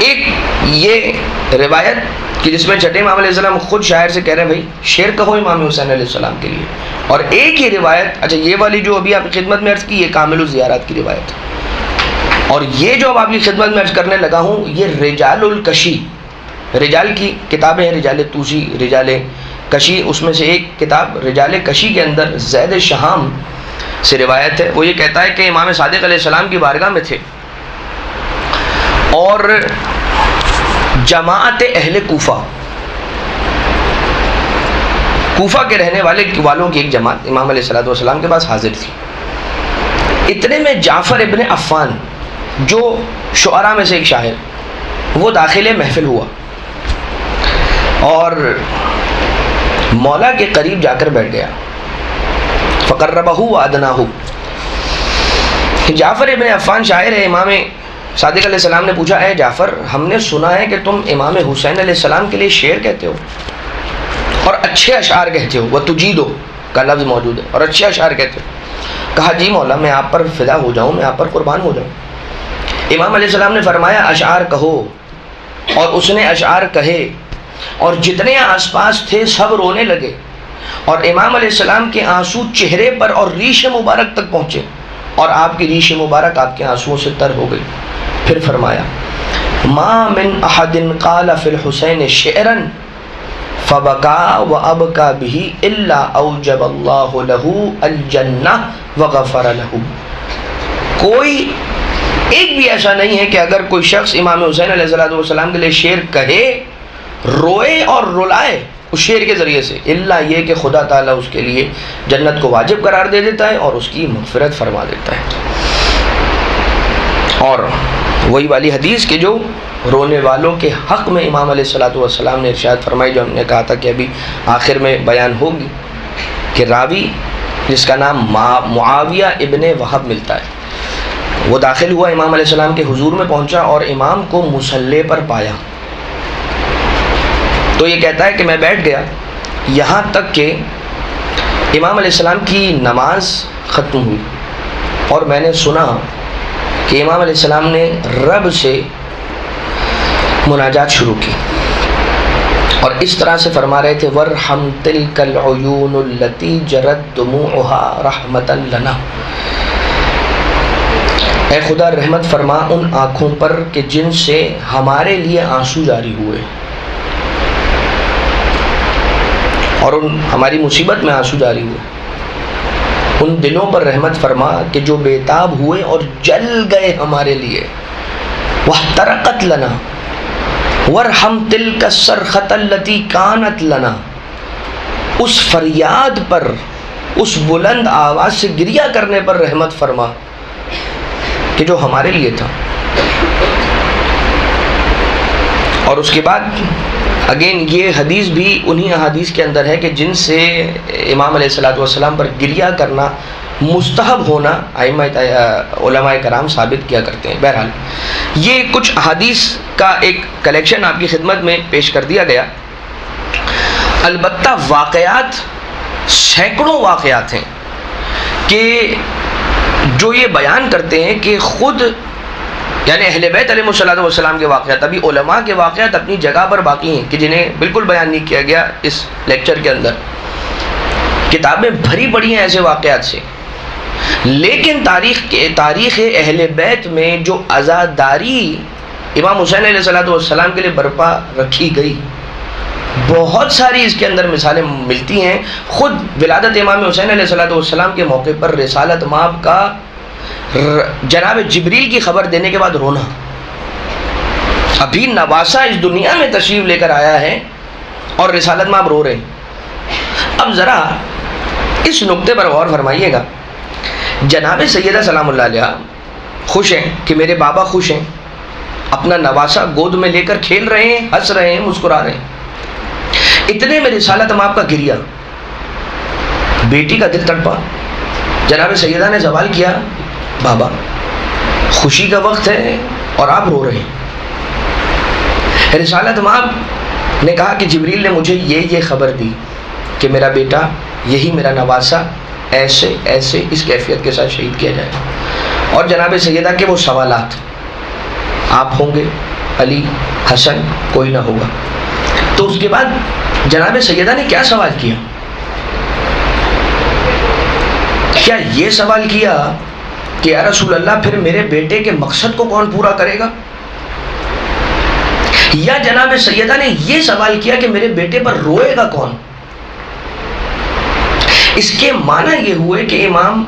ایک یہ روایت کہ جس میں چھٹے امام علیہ السلام خود شاعر سے کہہ رہے ہیں بھائی شعر کہو امام حسین علیہ السلام کے لیے، اور ایک یہ روایت، اچھا یہ والی جو ابھی آپ کی خدمت میں عرض کی، یہ کامل الزیارات کی روایت، اور یہ جو اب آپ کی خدمت میں عرض کرنے لگا ہوں یہ رجال الکشی، رجال کی کتابیں ہیں، رجال توسی، رجال کشی، اس میں سے ایک کتاب رجال کشی کے اندر زید شہام سے روایت ہے۔ وہ یہ کہتا ہے کہ امام صادق علیہ السلام کی بارگاہ میں تھے اور جماعت اہل کوفہ کے رہنے والوں کی ایک جماعت امام علیہ السلام کے پاس حاضر تھی۔ اتنے میں جعفر ابن عفان جو شعراء میں سے ایک شاعر، وہ داخل محفل ہوا اور مولا کے قریب جا کر بیٹھ گیا، فقربہ وادناہ۔ جعفر ابن عفان شاعر ہے، امام صادق علیہ السلام نے پوچھا، اے جعفر ہم نے سنا ہے کہ تم امام حسین علیہ السلام کے لیے شعر کہتے ہو اور اچھے اشعار کہتے ہو، وتجیدو کا لفظ موجود ہے، اور اچھے اشعار کہتے ہو۔ کہا جی مولا میں آپ پر فدا ہو جاؤں، میں آپ پر قربان ہو جاؤں۔ امام علیہ السلام نے فرمایا اشعار کہو، اور اس نے اشعار کہے اور جتنے آس پاس تھے سب رونے لگے، اور امام علیہ السلام کے آنسو چہرے پر اور ریش مبارک تک پہنچے، اور آپ کی ریش مبارک آپ کے آنسوؤں سے تر ہو گئی۔ پھر فرمایا ما من احد قال فی الحسین شعرا فبکا وابکا به الا اوجب اللہ له الجنہ وغفر له۔ کوئی ایک بھی ایسا نہیں ہے کہ اگر کوئی شخص امام حسین علیہ السلام کے لیے شعر کہے، روئے اور رلائے اس شعر کے ذریعے سے، الا یہ کہ خدا تعالیٰ اس کے لیے جنت کو واجب قرار دے دیتا ہے اور اس کی مغفرت فرما دیتا ہے۔ اور وہی والی حدیث کہ جو رونے والوں کے حق میں امام علیہ الصلوۃ والسلام نے ارشاد فرمائی، جو ہم نے کہا تھا کہ ابھی آخر میں بیان ہوگی، کہ راوی جس کا نام معاویہ ابن وہب ملتا ہے، وہ داخل ہوا امام علیہ السلام کے حضور میں پہنچا اور امام کو مصلی پر پایا، تو یہ کہتا ہے کہ میں بیٹھ گیا یہاں تک کہ امام علیہ السلام کی نماز ختم ہوئی، اور میں نے سنا کہ امام علیہ السلام نے رب سے مناجات شروع کی، اور اس طرح سے فرما رہے تھے وَارْحَمْ تِلْكَ الْعُيُونُ الَّتِي جَرَتْ دُمُوعُهَا رَحْمَةً لَنَا، اے خدا رحمت فرما ان آنکھوں پر کہ جن سے ہمارے لیے آنسو جاری ہوئے، اور ان ہماری مصیبت میں آنسو جاری ہوئے، ان دلوں پر رحمت فرما کہ جو بےتاب ہوئے اور جل گئے ہمارے لیے، وَاحْتَرَقَتْ لَنَا وَارْحَمْ تِلْكَ الصَّرْخَةَ الَّتِي كَانَتْ لَنَا، اس فریاد پر، اس بلند آواز سے گریہ کرنے پر رحمت فرما کہ جو ہمارے لیے تھا۔ اور اس کے بعد اگین یہ حدیث بھی انہی احادیث کے اندر ہے کہ جن سے امام علیہ الصلوۃ والسلام پر گریہ کرنا مستحب ہونا علماء کرام ثابت کیا کرتے ہیں۔ بہرحال یہ کچھ احادیث کا ایک کلیکشن آپ کی خدمت میں پیش کر دیا گیا، البتہ واقعات سینکڑوں واقعات ہیں کہ جو یہ بیان کرتے ہیں کہ خود یعنی اہل بیت علیہ الصلوۃ والسلام کے واقعات، ابھی علماء کے واقعات اپنی جگہ پر باقی ہیں کہ جنہیں بالکل بیان نہیں کیا گیا اس لیکچر کے اندر، کتابیں بھری پڑی ہیں ایسے واقعات سے، لیکن تاریخ اہل بیت میں جو عزاداری امام حسین علیہ الصلوۃ والسلام کے لیے برپا رکھی گئی، بہت ساری اس کے اندر مثالیں ملتی ہیں۔ خود ولادت امام حسین علیہ الصلوۃ والسلام کے موقع پر رسالت مآب کا جناب جبریل کی خبر دینے کے بعد رونا، ابھی نواسہ اس دنیا میں تشریف لے کر آیا ہے اور رسالت مآب رو رہے ہیں۔ اب ذرا اس نقطے پر غور فرمائیے گا، جناب سیدہ سلام اللہ علیہ خوش ہیں کہ میرے بابا خوش ہیں، اپنا نواسہ گود میں لے کر کھیل رہے ہیں، ہنس رہے ہیں، مسکرا رہے ہیں، اتنے میں رسالت مآب کا گریہ، بیٹی کا دل تڑپا، جناب سیدہ نے سوال کیا بابا خوشی کا وقت ہے اور آپ رو رہے ہیں؟ رسالت مآب نے کہا کہ جبریل نے مجھے یہ خبر دی کہ میرا بیٹا، یہی میرا نواسہ ایسے ایسے اس کیفیت کے ساتھ شہید کیا جائے، اور جناب سیدہ کے وہ سوالات، آپ ہوں گے، علی، حسن، کوئی نہ ہوگا۔ تو اس کے بعد جناب سیدہ نے کیا سوال کیا؟ کیا یہ سوال کیا کہ یا رسول اللہ پھر میرے بیٹے کے مقصد کو کون پورا کرے گا؟ یا جناب سیدہ نے یہ سوال کیا کہ میرے بیٹے پر روئے گا کون؟ اس کے معنی یہ ہوئے کہ امام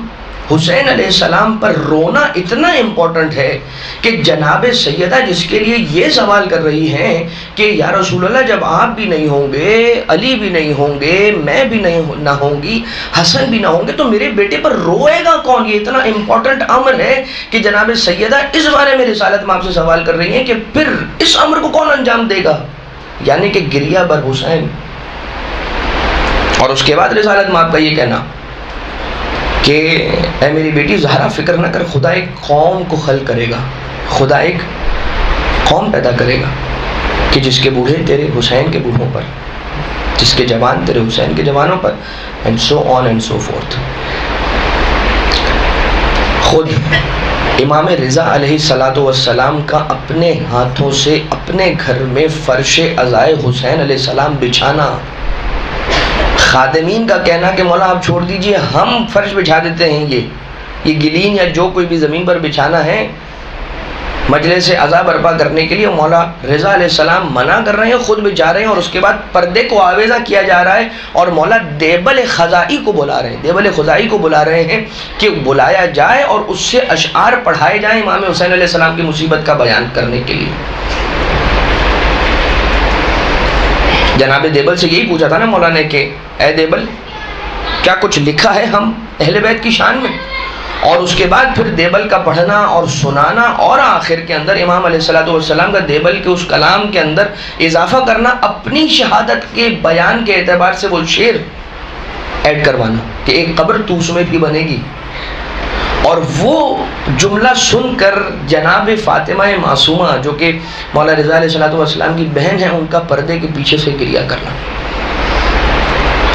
حسین علیہ السلام پر رونا اتنا امپورٹنٹ ہے کہ جناب سیدہ جس کے لیے یہ سوال کر رہی ہیں کہ یا رسول اللہ جب آپ بھی نہیں ہوں گے، علی بھی نہیں ہوں گے، میں بھی نہ ہوں گی، حسن بھی نہ ہوں گے، تو میرے بیٹے پر روئے گا کون؟ یہ اتنا امپورٹنٹ امر ہے کہ جناب سیدہ اس بارے میں رسالت مآب سے سوال کر رہی ہیں کہ پھر اس امر کو کون انجام دے گا، یعنی کہ گریہ بر حسین۔ اور اس کے بعد رسالت مآب کا یہ کہنا کہ اے میری بیٹی زہرا فکر نہ کر، خدا ایک قوم کو خلق کرے گا، خدا ایک قوم پیدا کرے گا کہ جس کے بوڑھے تیرے حسین کے بوڑھوں پر، جس کے جوان تیرے حسین کے جوانوں پر، and so on and so forth۔ خود امام رضا علیہ الصلوۃ والسلام کا اپنے ہاتھوں سے اپنے گھر میں فرش عزائے حسین علیہ السلام بچھانا، خادمین کا کہنا کہ مولا آپ چھوڑ دیجئے، ہم فرش بچھا دیتے ہیں، یہ گلین یا جو کوئی بھی زمین پر بچھانا ہے مجلس عزا برپا کرنے کے لیے، مولا رضا علیہ السلام منع کر رہے ہیں، خود بچھا رہے ہیں، اور اس کے بعد پردے کو آویزہ کیا جا رہا ہے، اور مولا دیبل خزائی کو بلا رہے ہیں، دیبل خزائی کو بلا رہے ہیں کہ بلایا جائے اور اس سے اشعار پڑھائے جائیں امام حسین علیہ السلام کی مصیبت کا بیان کرنے کے لیے۔ جناب دیبل سے یہی پوچھا تھا نا مولا نے کہ اے دیبل کیا کچھ لکھا ہے ہم اہل بیت کی شان میں؟ اور اس کے بعد پھر دیبل کا پڑھنا اور سنانا، اور آخر کے اندر امام علیہ السلام کا دیبل کے اس کلام کے اندر اضافہ کرنا، اپنی شہادت کے بیان کے اعتبار سے وہ شعر ایڈ کروانا کہ ایک قبر توس میں بھی بنے گی. اور وہ جملہ سن کر جناب فاطمہ معصومہ جو کہ مولا رضا علیہ السلام کی بہن ہیں، ان کا پردے کے پیچھے سے گریہ کرنا.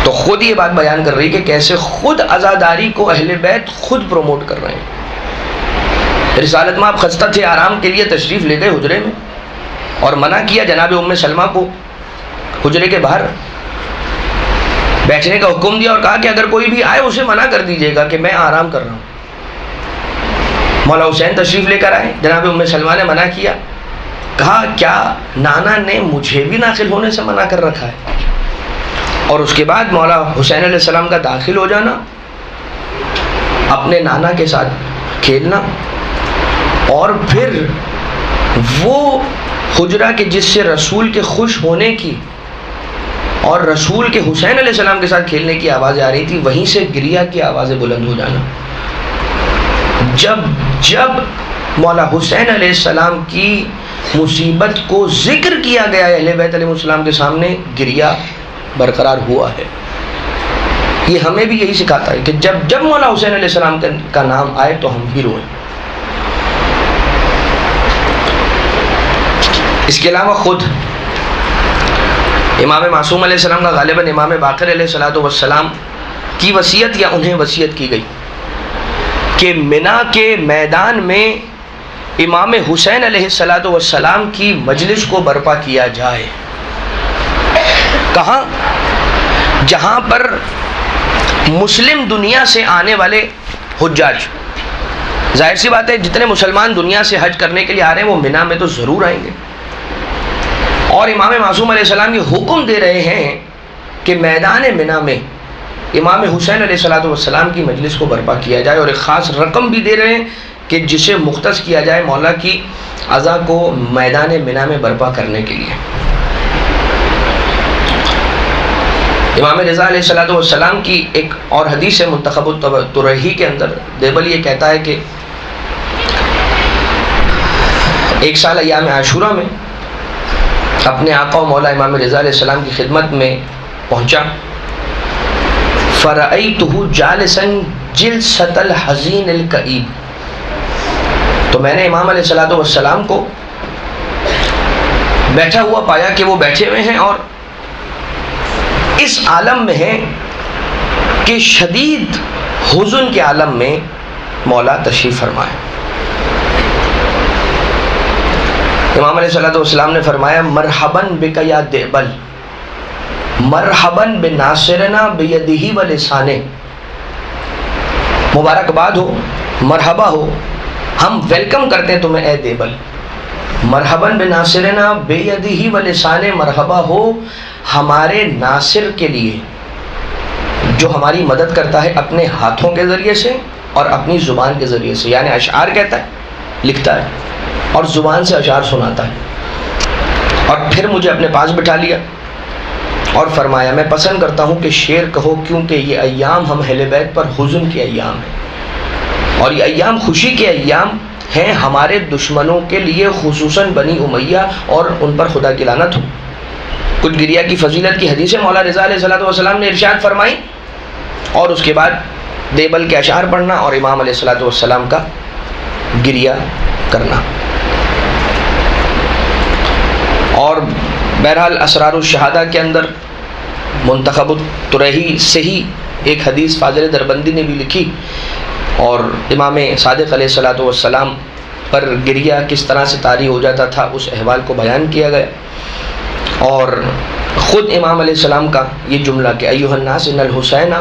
تو خود یہ بات بیان کر رہی کہ کیسے خود عزاداری کو اہل بیت خود پروموٹ کر رہے ہیں. رسالت میں آپ خستہ تھے، آرام کے لیے تشریف لے گئے حجرے میں، اور منع کیا جناب ام سلمہ کو حجرے کے باہر بیٹھنے کا حکم دیا، اور کہا کہ اگر کوئی بھی آئے اسے منع کر دیجیے گا کہ میں آرام کر رہا ہوں. مولا حسین تشریف لے کر آئے، جناب ام سلمہ نے منع کیا، کہا کیا نانا نے مجھے بھی داخل ہونے سے منع کر رکھا ہے؟ اور اس کے بعد مولا حسین علیہ السلام کا داخل ہو جانا، اپنے نانا کے ساتھ کھیلنا، اور پھر وہ حجرہ کے جس سے رسول کے خوش ہونے کی اور رسول کے حسین علیہ السلام کے ساتھ کھیلنے کی آوازیں آ رہی تھی، وہیں سے گریہ کی آوازیں بلند ہو جانا. جب مولا حسین علیہ السلام کی مصیبت کو ذکر کیا گیا اہل بیت علیہ السلام کے سامنے، گریہ برقرار ہوا ہے. یہ ہمیں بھی یہی سکھاتا ہے کہ جب مولا حسین علیہ السلام کا نام آئے تو ہم بھی روئیں. اس کے علاوہ خود امام معصوم علیہ السلام کا غالباً امام باقر علیہ السلام کی وصیت یا انہیں وصیت کی گئی کہ منا کے میدان میں امام حسین علیہ السلام کی مجلس کو برپا کیا جائے. کہاں؟ جہاں پر مسلم دنیا سے آنے والے حجاج، ظاہر سی بات ہے جتنے مسلمان دنیا سے حج کرنے کے لیے آ رہے ہیں وہ منا میں تو ضرور آئیں گے، اور امام معصوم علیہ السلام یہ حکم دے رہے ہیں کہ میدان منا میں امام حسین علیہ السلام کی مجلس کو برپا کیا جائے، اور ایک خاص رقم بھی دے رہے ہیں کہ جسے مختص کیا جائے مولا کی عزا کو میدان منا میں برپا کرنے کے لیے. امام رضا علیہ السلام کی ایک اور حدیث ہے منتخب الطرحی کے اندر، دیبل یہ کہتا ہے کہ ایک سال ایام عاشورہ میں اپنے آقا و مولا امام رضا علیہ السلام کی خدمت میں پہنچا، فَرَأَيْتُهُ جَالِسًا جِلْسَةَ الْحَزِينِ الْكَئِيبِ، تو میں نے امام علیہ السلام کو بیٹھا ہوا پایا کہ وہ بیٹھے ہوئے ہیں اور اس عالم میں ہیں کہ شدید حزن کے عالم میں مولا تشریف فرمائے. امام علیہ السلام نے فرمایا مرحباً بک یا دیبل، مرحباً بناصرنا بیدہ و لسانہ، مبارکباد ہو، مرحبا ہو، ہم ویلکم کرتے ہیں تمہیں اے دیبل. مرحباً بناصرنا بیدہ و لسانہ، مرحبا ہو ہمارے ناصر کے لیے جو ہماری مدد کرتا ہے اپنے ہاتھوں کے ذریعے سے اور اپنی زبان کے ذریعے سے، یعنی اشعار کہتا ہے، لکھتا ہے اور زبان سے اشعار سناتا ہے. اور پھر مجھے اپنے پاس بٹھا لیا اور فرمایا میں پسند کرتا ہوں کہ شعر کہو، کیونکہ یہ ایام ہم اہل بیت پر حزن کے ایام ہیں، اور یہ ایام خوشی کے ایام ہیں ہمارے دشمنوں کے لیے، خصوصاً بنی امیہ، اور ان پر خدا کی لعنت ہو. کچھ گریہ کی فضیلت کی حدیثیں مولا رضا علیہ السلام نے ارشاد فرمائی، اور اس کے بعد دیبل کے اشعار پڑھنا اور امام علیہ السلام کا گریہ کرنا. اور بہرحال اسرار الشہادہ کے اندر منتخب الطرحی سے ہی ایک حدیث فاضل دربندی نے بھی لکھی، اور امام صادق علیہ السلام پر گریہ کس طرح سے طاری ہو جاتا تھا اس احوال کو بیان کیا گیا. اور خود امام علیہ السلام کا یہ جملہ کہ ایھا الناس ان الحسین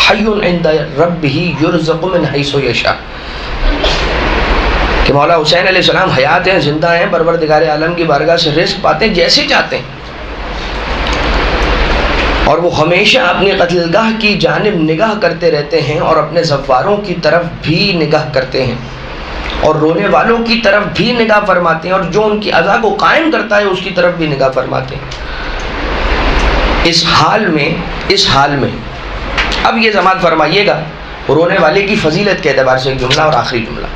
حی عند ربہ یرزق من حیث یشاء، کہ مولا حسین علیہ السلام حیات ہیں، زندہ ہیں، پروردگار عالم کی بارگاہ سے رزق پاتے ہیں جیسے چاہتے ہیں، اور وہ ہمیشہ اپنی قتل گاہ کی جانب نگاہ کرتے رہتے ہیں اور اپنے زواروں کی طرف بھی نگاہ کرتے ہیں اور رونے والوں کی طرف بھی نگاہ فرماتے ہیں، اور جو ان کی عزا کو قائم کرتا ہے اس کی طرف بھی نگاہ فرماتے ہیں. اس حال میں اب یہ سماعت فرمائیے گا رونے والے کی فضیلت کے اعتبار سے ایک جملہ اور آخری جملہ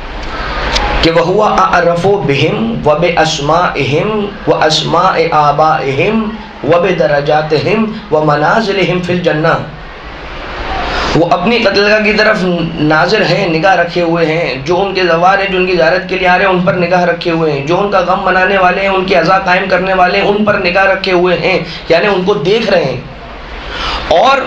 کہ وَهُوَ أَعْرَفُ بِهِمْ وَبِأَسْمَائِهِمْ وَأَسْمَاءِ آبَائِهِمْ وَبِدَرَجَاتِهِمْ وَمَنَازِلِهِمْ فِي الْجَنَّةِ، وہ اپنی قتلگاہ کی طرف ناظر ہیں، نگاہ رکھے ہوئے ہیں، جو ان کے زوار ہیں، جو ان کی زیارت کے لیے آ رہے ہیں ان پر نگاہ رکھے ہوئے ہیں، جو ان کا غم منانے والے ہیں، ان کی عزا قائم کرنے والے ہیں ان پر نگاہ رکھے ہوئے ہیں، یعنی ان کو دیکھ رہے ہیں، اور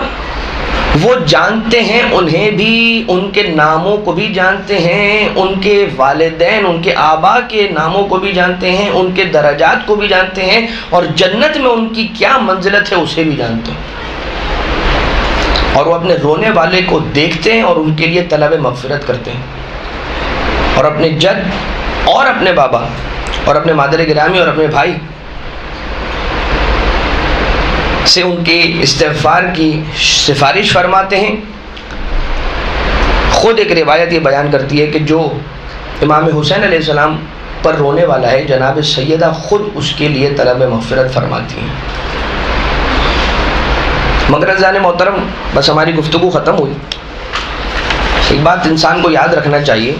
وہ جانتے ہیں انہیں بھی، ان کے ناموں کو بھی جانتے ہیں، ان کے والدین، ان کے آبا کے ناموں کو بھی جانتے ہیں، ان کے درجات کو بھی جانتے ہیں، اور جنت میں ان کی کیا منزلت ہے اسے بھی جانتے ہیں، اور وہ اپنے رونے والے کو دیکھتے ہیں اور ان کے لیے طلب مغفرت کرتے ہیں، اور اپنے جد اور اپنے بابا اور اپنے مادر گرامی اور اپنے بھائی سے ان کے استغفار کی سفارش فرماتے ہیں۔ خود ایک روایت یہ بیان کرتی ہے کہ جو امام حسین علیہ السلام پر رونے والا ہے، جناب سیدہ خود اس کے لیے طلب مغفرت فرماتی ہیں۔ مگر عزیزان محترم، بس ہماری گفتگو ختم ہوئی، ایک بات انسان کو یاد رکھنا چاہیے،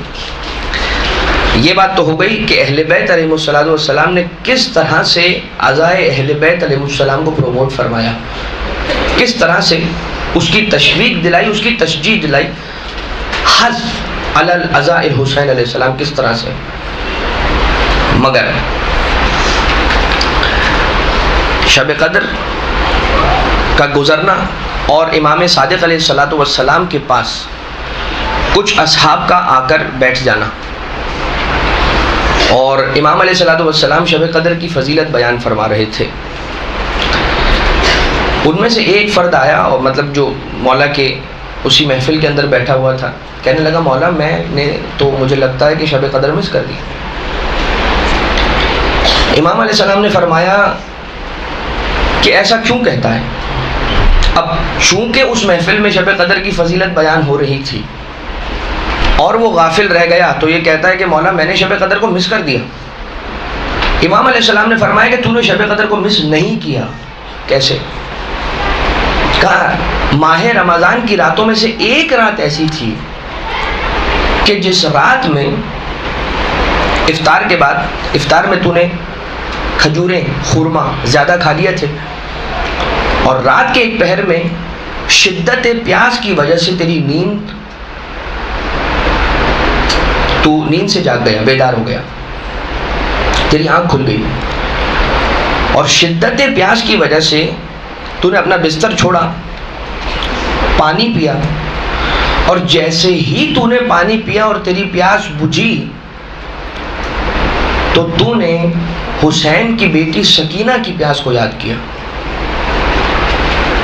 یہ بات تو ہو گئی کہ اہل بیت علیہ السلام نے کس طرح سے عزائے اہل بیت علیہ السلام کو پروموٹ فرمایا، کس طرح سے اس کی تشویق دلائی، اس کی تشجیع دلائی، حث علی العزاء حسین علیہ السلام کس طرح سے۔ مگر شب قدر کا گزرنا اور امام صادق علیہ السلام کے پاس کچھ اصحاب کا آ کر بیٹھ جانا، اور امام علیہ السلام شب قدر کی فضیلت بیان فرما رہے تھے، ان میں سے ایک فرد آیا، اور مطلب جو مولا کے اسی محفل کے اندر بیٹھا ہوا تھا، کہنے لگا مولا میں نے تو مجھے لگتا ہے کہ شب قدر مس کر دی۔ امام علیہ السلام نے فرمایا کہ ایسا کیوں کہتا ہے؟ اب چونکہ اس محفل میں شب قدر کی فضیلت بیان ہو رہی تھی اور وہ غافل رہ گیا، تو یہ کہتا ہے کہ مولا میں نے شب قدر کو مس کر دیا۔ امام علیہ السلام نے فرمایا کہ تو نے شب قدر کو مس نہیں کیا۔ کیسے؟ کہا ماہ رمضان کی راتوں میں سے ایک رات ایسی تھی کہ جس رات میں افطار کے بعد، افطار میں تو نے کھجوریں، خورما زیادہ کھا لیا تھے، اور رات کے ایک پہر میں شدت پیاس کی وجہ سے تیری نیند، تو نیند سے جاگ گیا، بیدار ہو گیا، تیری آنکھ کھل گئی، اور شدت پیاس کی وجہ سے تو نے اپنا بستر چھوڑا، پانی پیا، اور جیسے ہی تو نے پانی پیا اور تیری پیاس بجھی تو تو نے حسین کی بیٹی سکینہ کی پیاس کو یاد کیا۔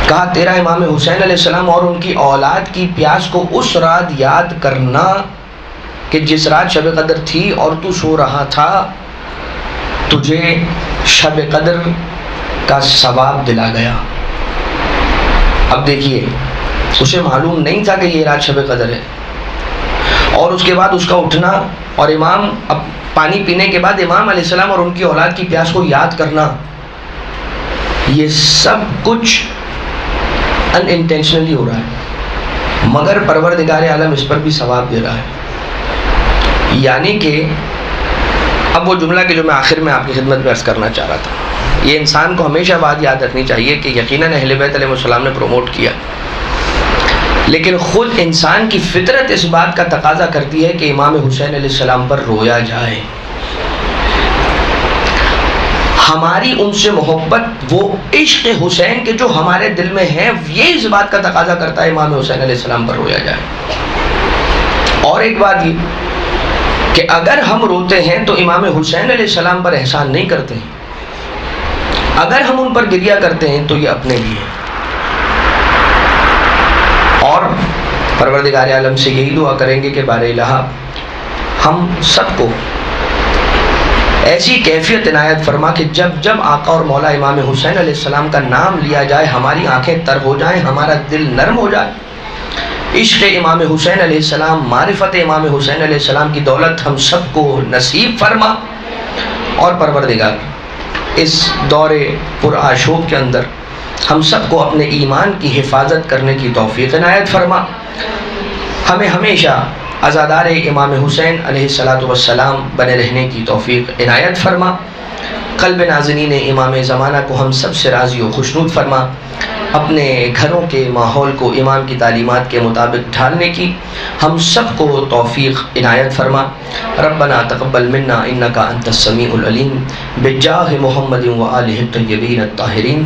کہا تیرا امام حسین علیہ السلام اور ان کی اولاد کی پیاس کو اس رات یاد کرنا کہ جس رات شب قدر تھی اور تو سو رہا تھا، تجھے شب قدر کا ثواب دلا گیا۔ اب دیکھیے، اسے معلوم نہیں تھا کہ یہ رات شب قدر ہے، اور اس کے بعد اس کا اٹھنا اور امام اب پانی پینے کے بعد امام علیہ السلام اور ان کی اولاد کی پیاس کو یاد کرنا، یہ سب کچھ ان انٹینشنلی ہو رہا ہے، مگر پروردگار عالم اس پر بھی ثواب دے رہا ہے۔ یعنی کہ اب وہ جملہ کہ جو میں آخر میں آپ کی خدمت میں عرض کرنا چاہ رہا تھا، یہ انسان کو ہمیشہ بات یاد رکھنی چاہیے کہ یقیناً اہل بیت علیہ السلام نے پروموٹ کیا، لیکن خود انسان کی فطرت اس بات کا تقاضا کرتی ہے کہ امام حسین علیہ السلام پر رویا جائے۔ ہماری ان سے محبت، وہ عشق حسین کے جو ہمارے دل میں ہے، یہ اس بات کا تقاضا کرتا ہے امام حسین علیہ السلام پر رویا جائے۔ اور ایک بات یہ کہ اگر ہم روتے ہیں تو امام حسین علیہ السلام پر احسان نہیں کرتے ہیں، اگر ہم ان پر گریہ کرتے ہیں تو یہ اپنے لیے۔ اور پروردگار عالم سے یہی دعا کریں گے کہ بار الہ ہم سب کو ایسی کیفیت عنایت فرما کہ جب جب آقا اور مولا امام حسین علیہ السلام کا نام لیا جائے ہماری آنکھیں تر ہو جائیں، ہمارا دل نرم ہو جائے۔ عشق امام حسین علیہ السلام، معرفت امام حسین علیہ السلام کی دولت ہم سب کو نصیب فرما، اور پروردگار اس دور پر آشوب کے اندر ہم سب کو اپنے ایمان کی حفاظت کرنے کی توفیق عنایت فرما۔ ہمیں ہمیشہ عزادار امام حسین علیہ السلام بنے رہنے کی توفیق عنایت فرما۔ قلب ناظرین امام زمانہ کو ہم سب سے راضی و خوشنود فرما۔ اپنے گھروں کے ماحول کو امام کی تعلیمات کے مطابق ڈھالنے کی ہم سب کو توفیق عنایت فرما۔ ربنا تقبل منا انکا انت السمیع العلیم بجاہ محمد و آلہ الطیبین الطاہرین۔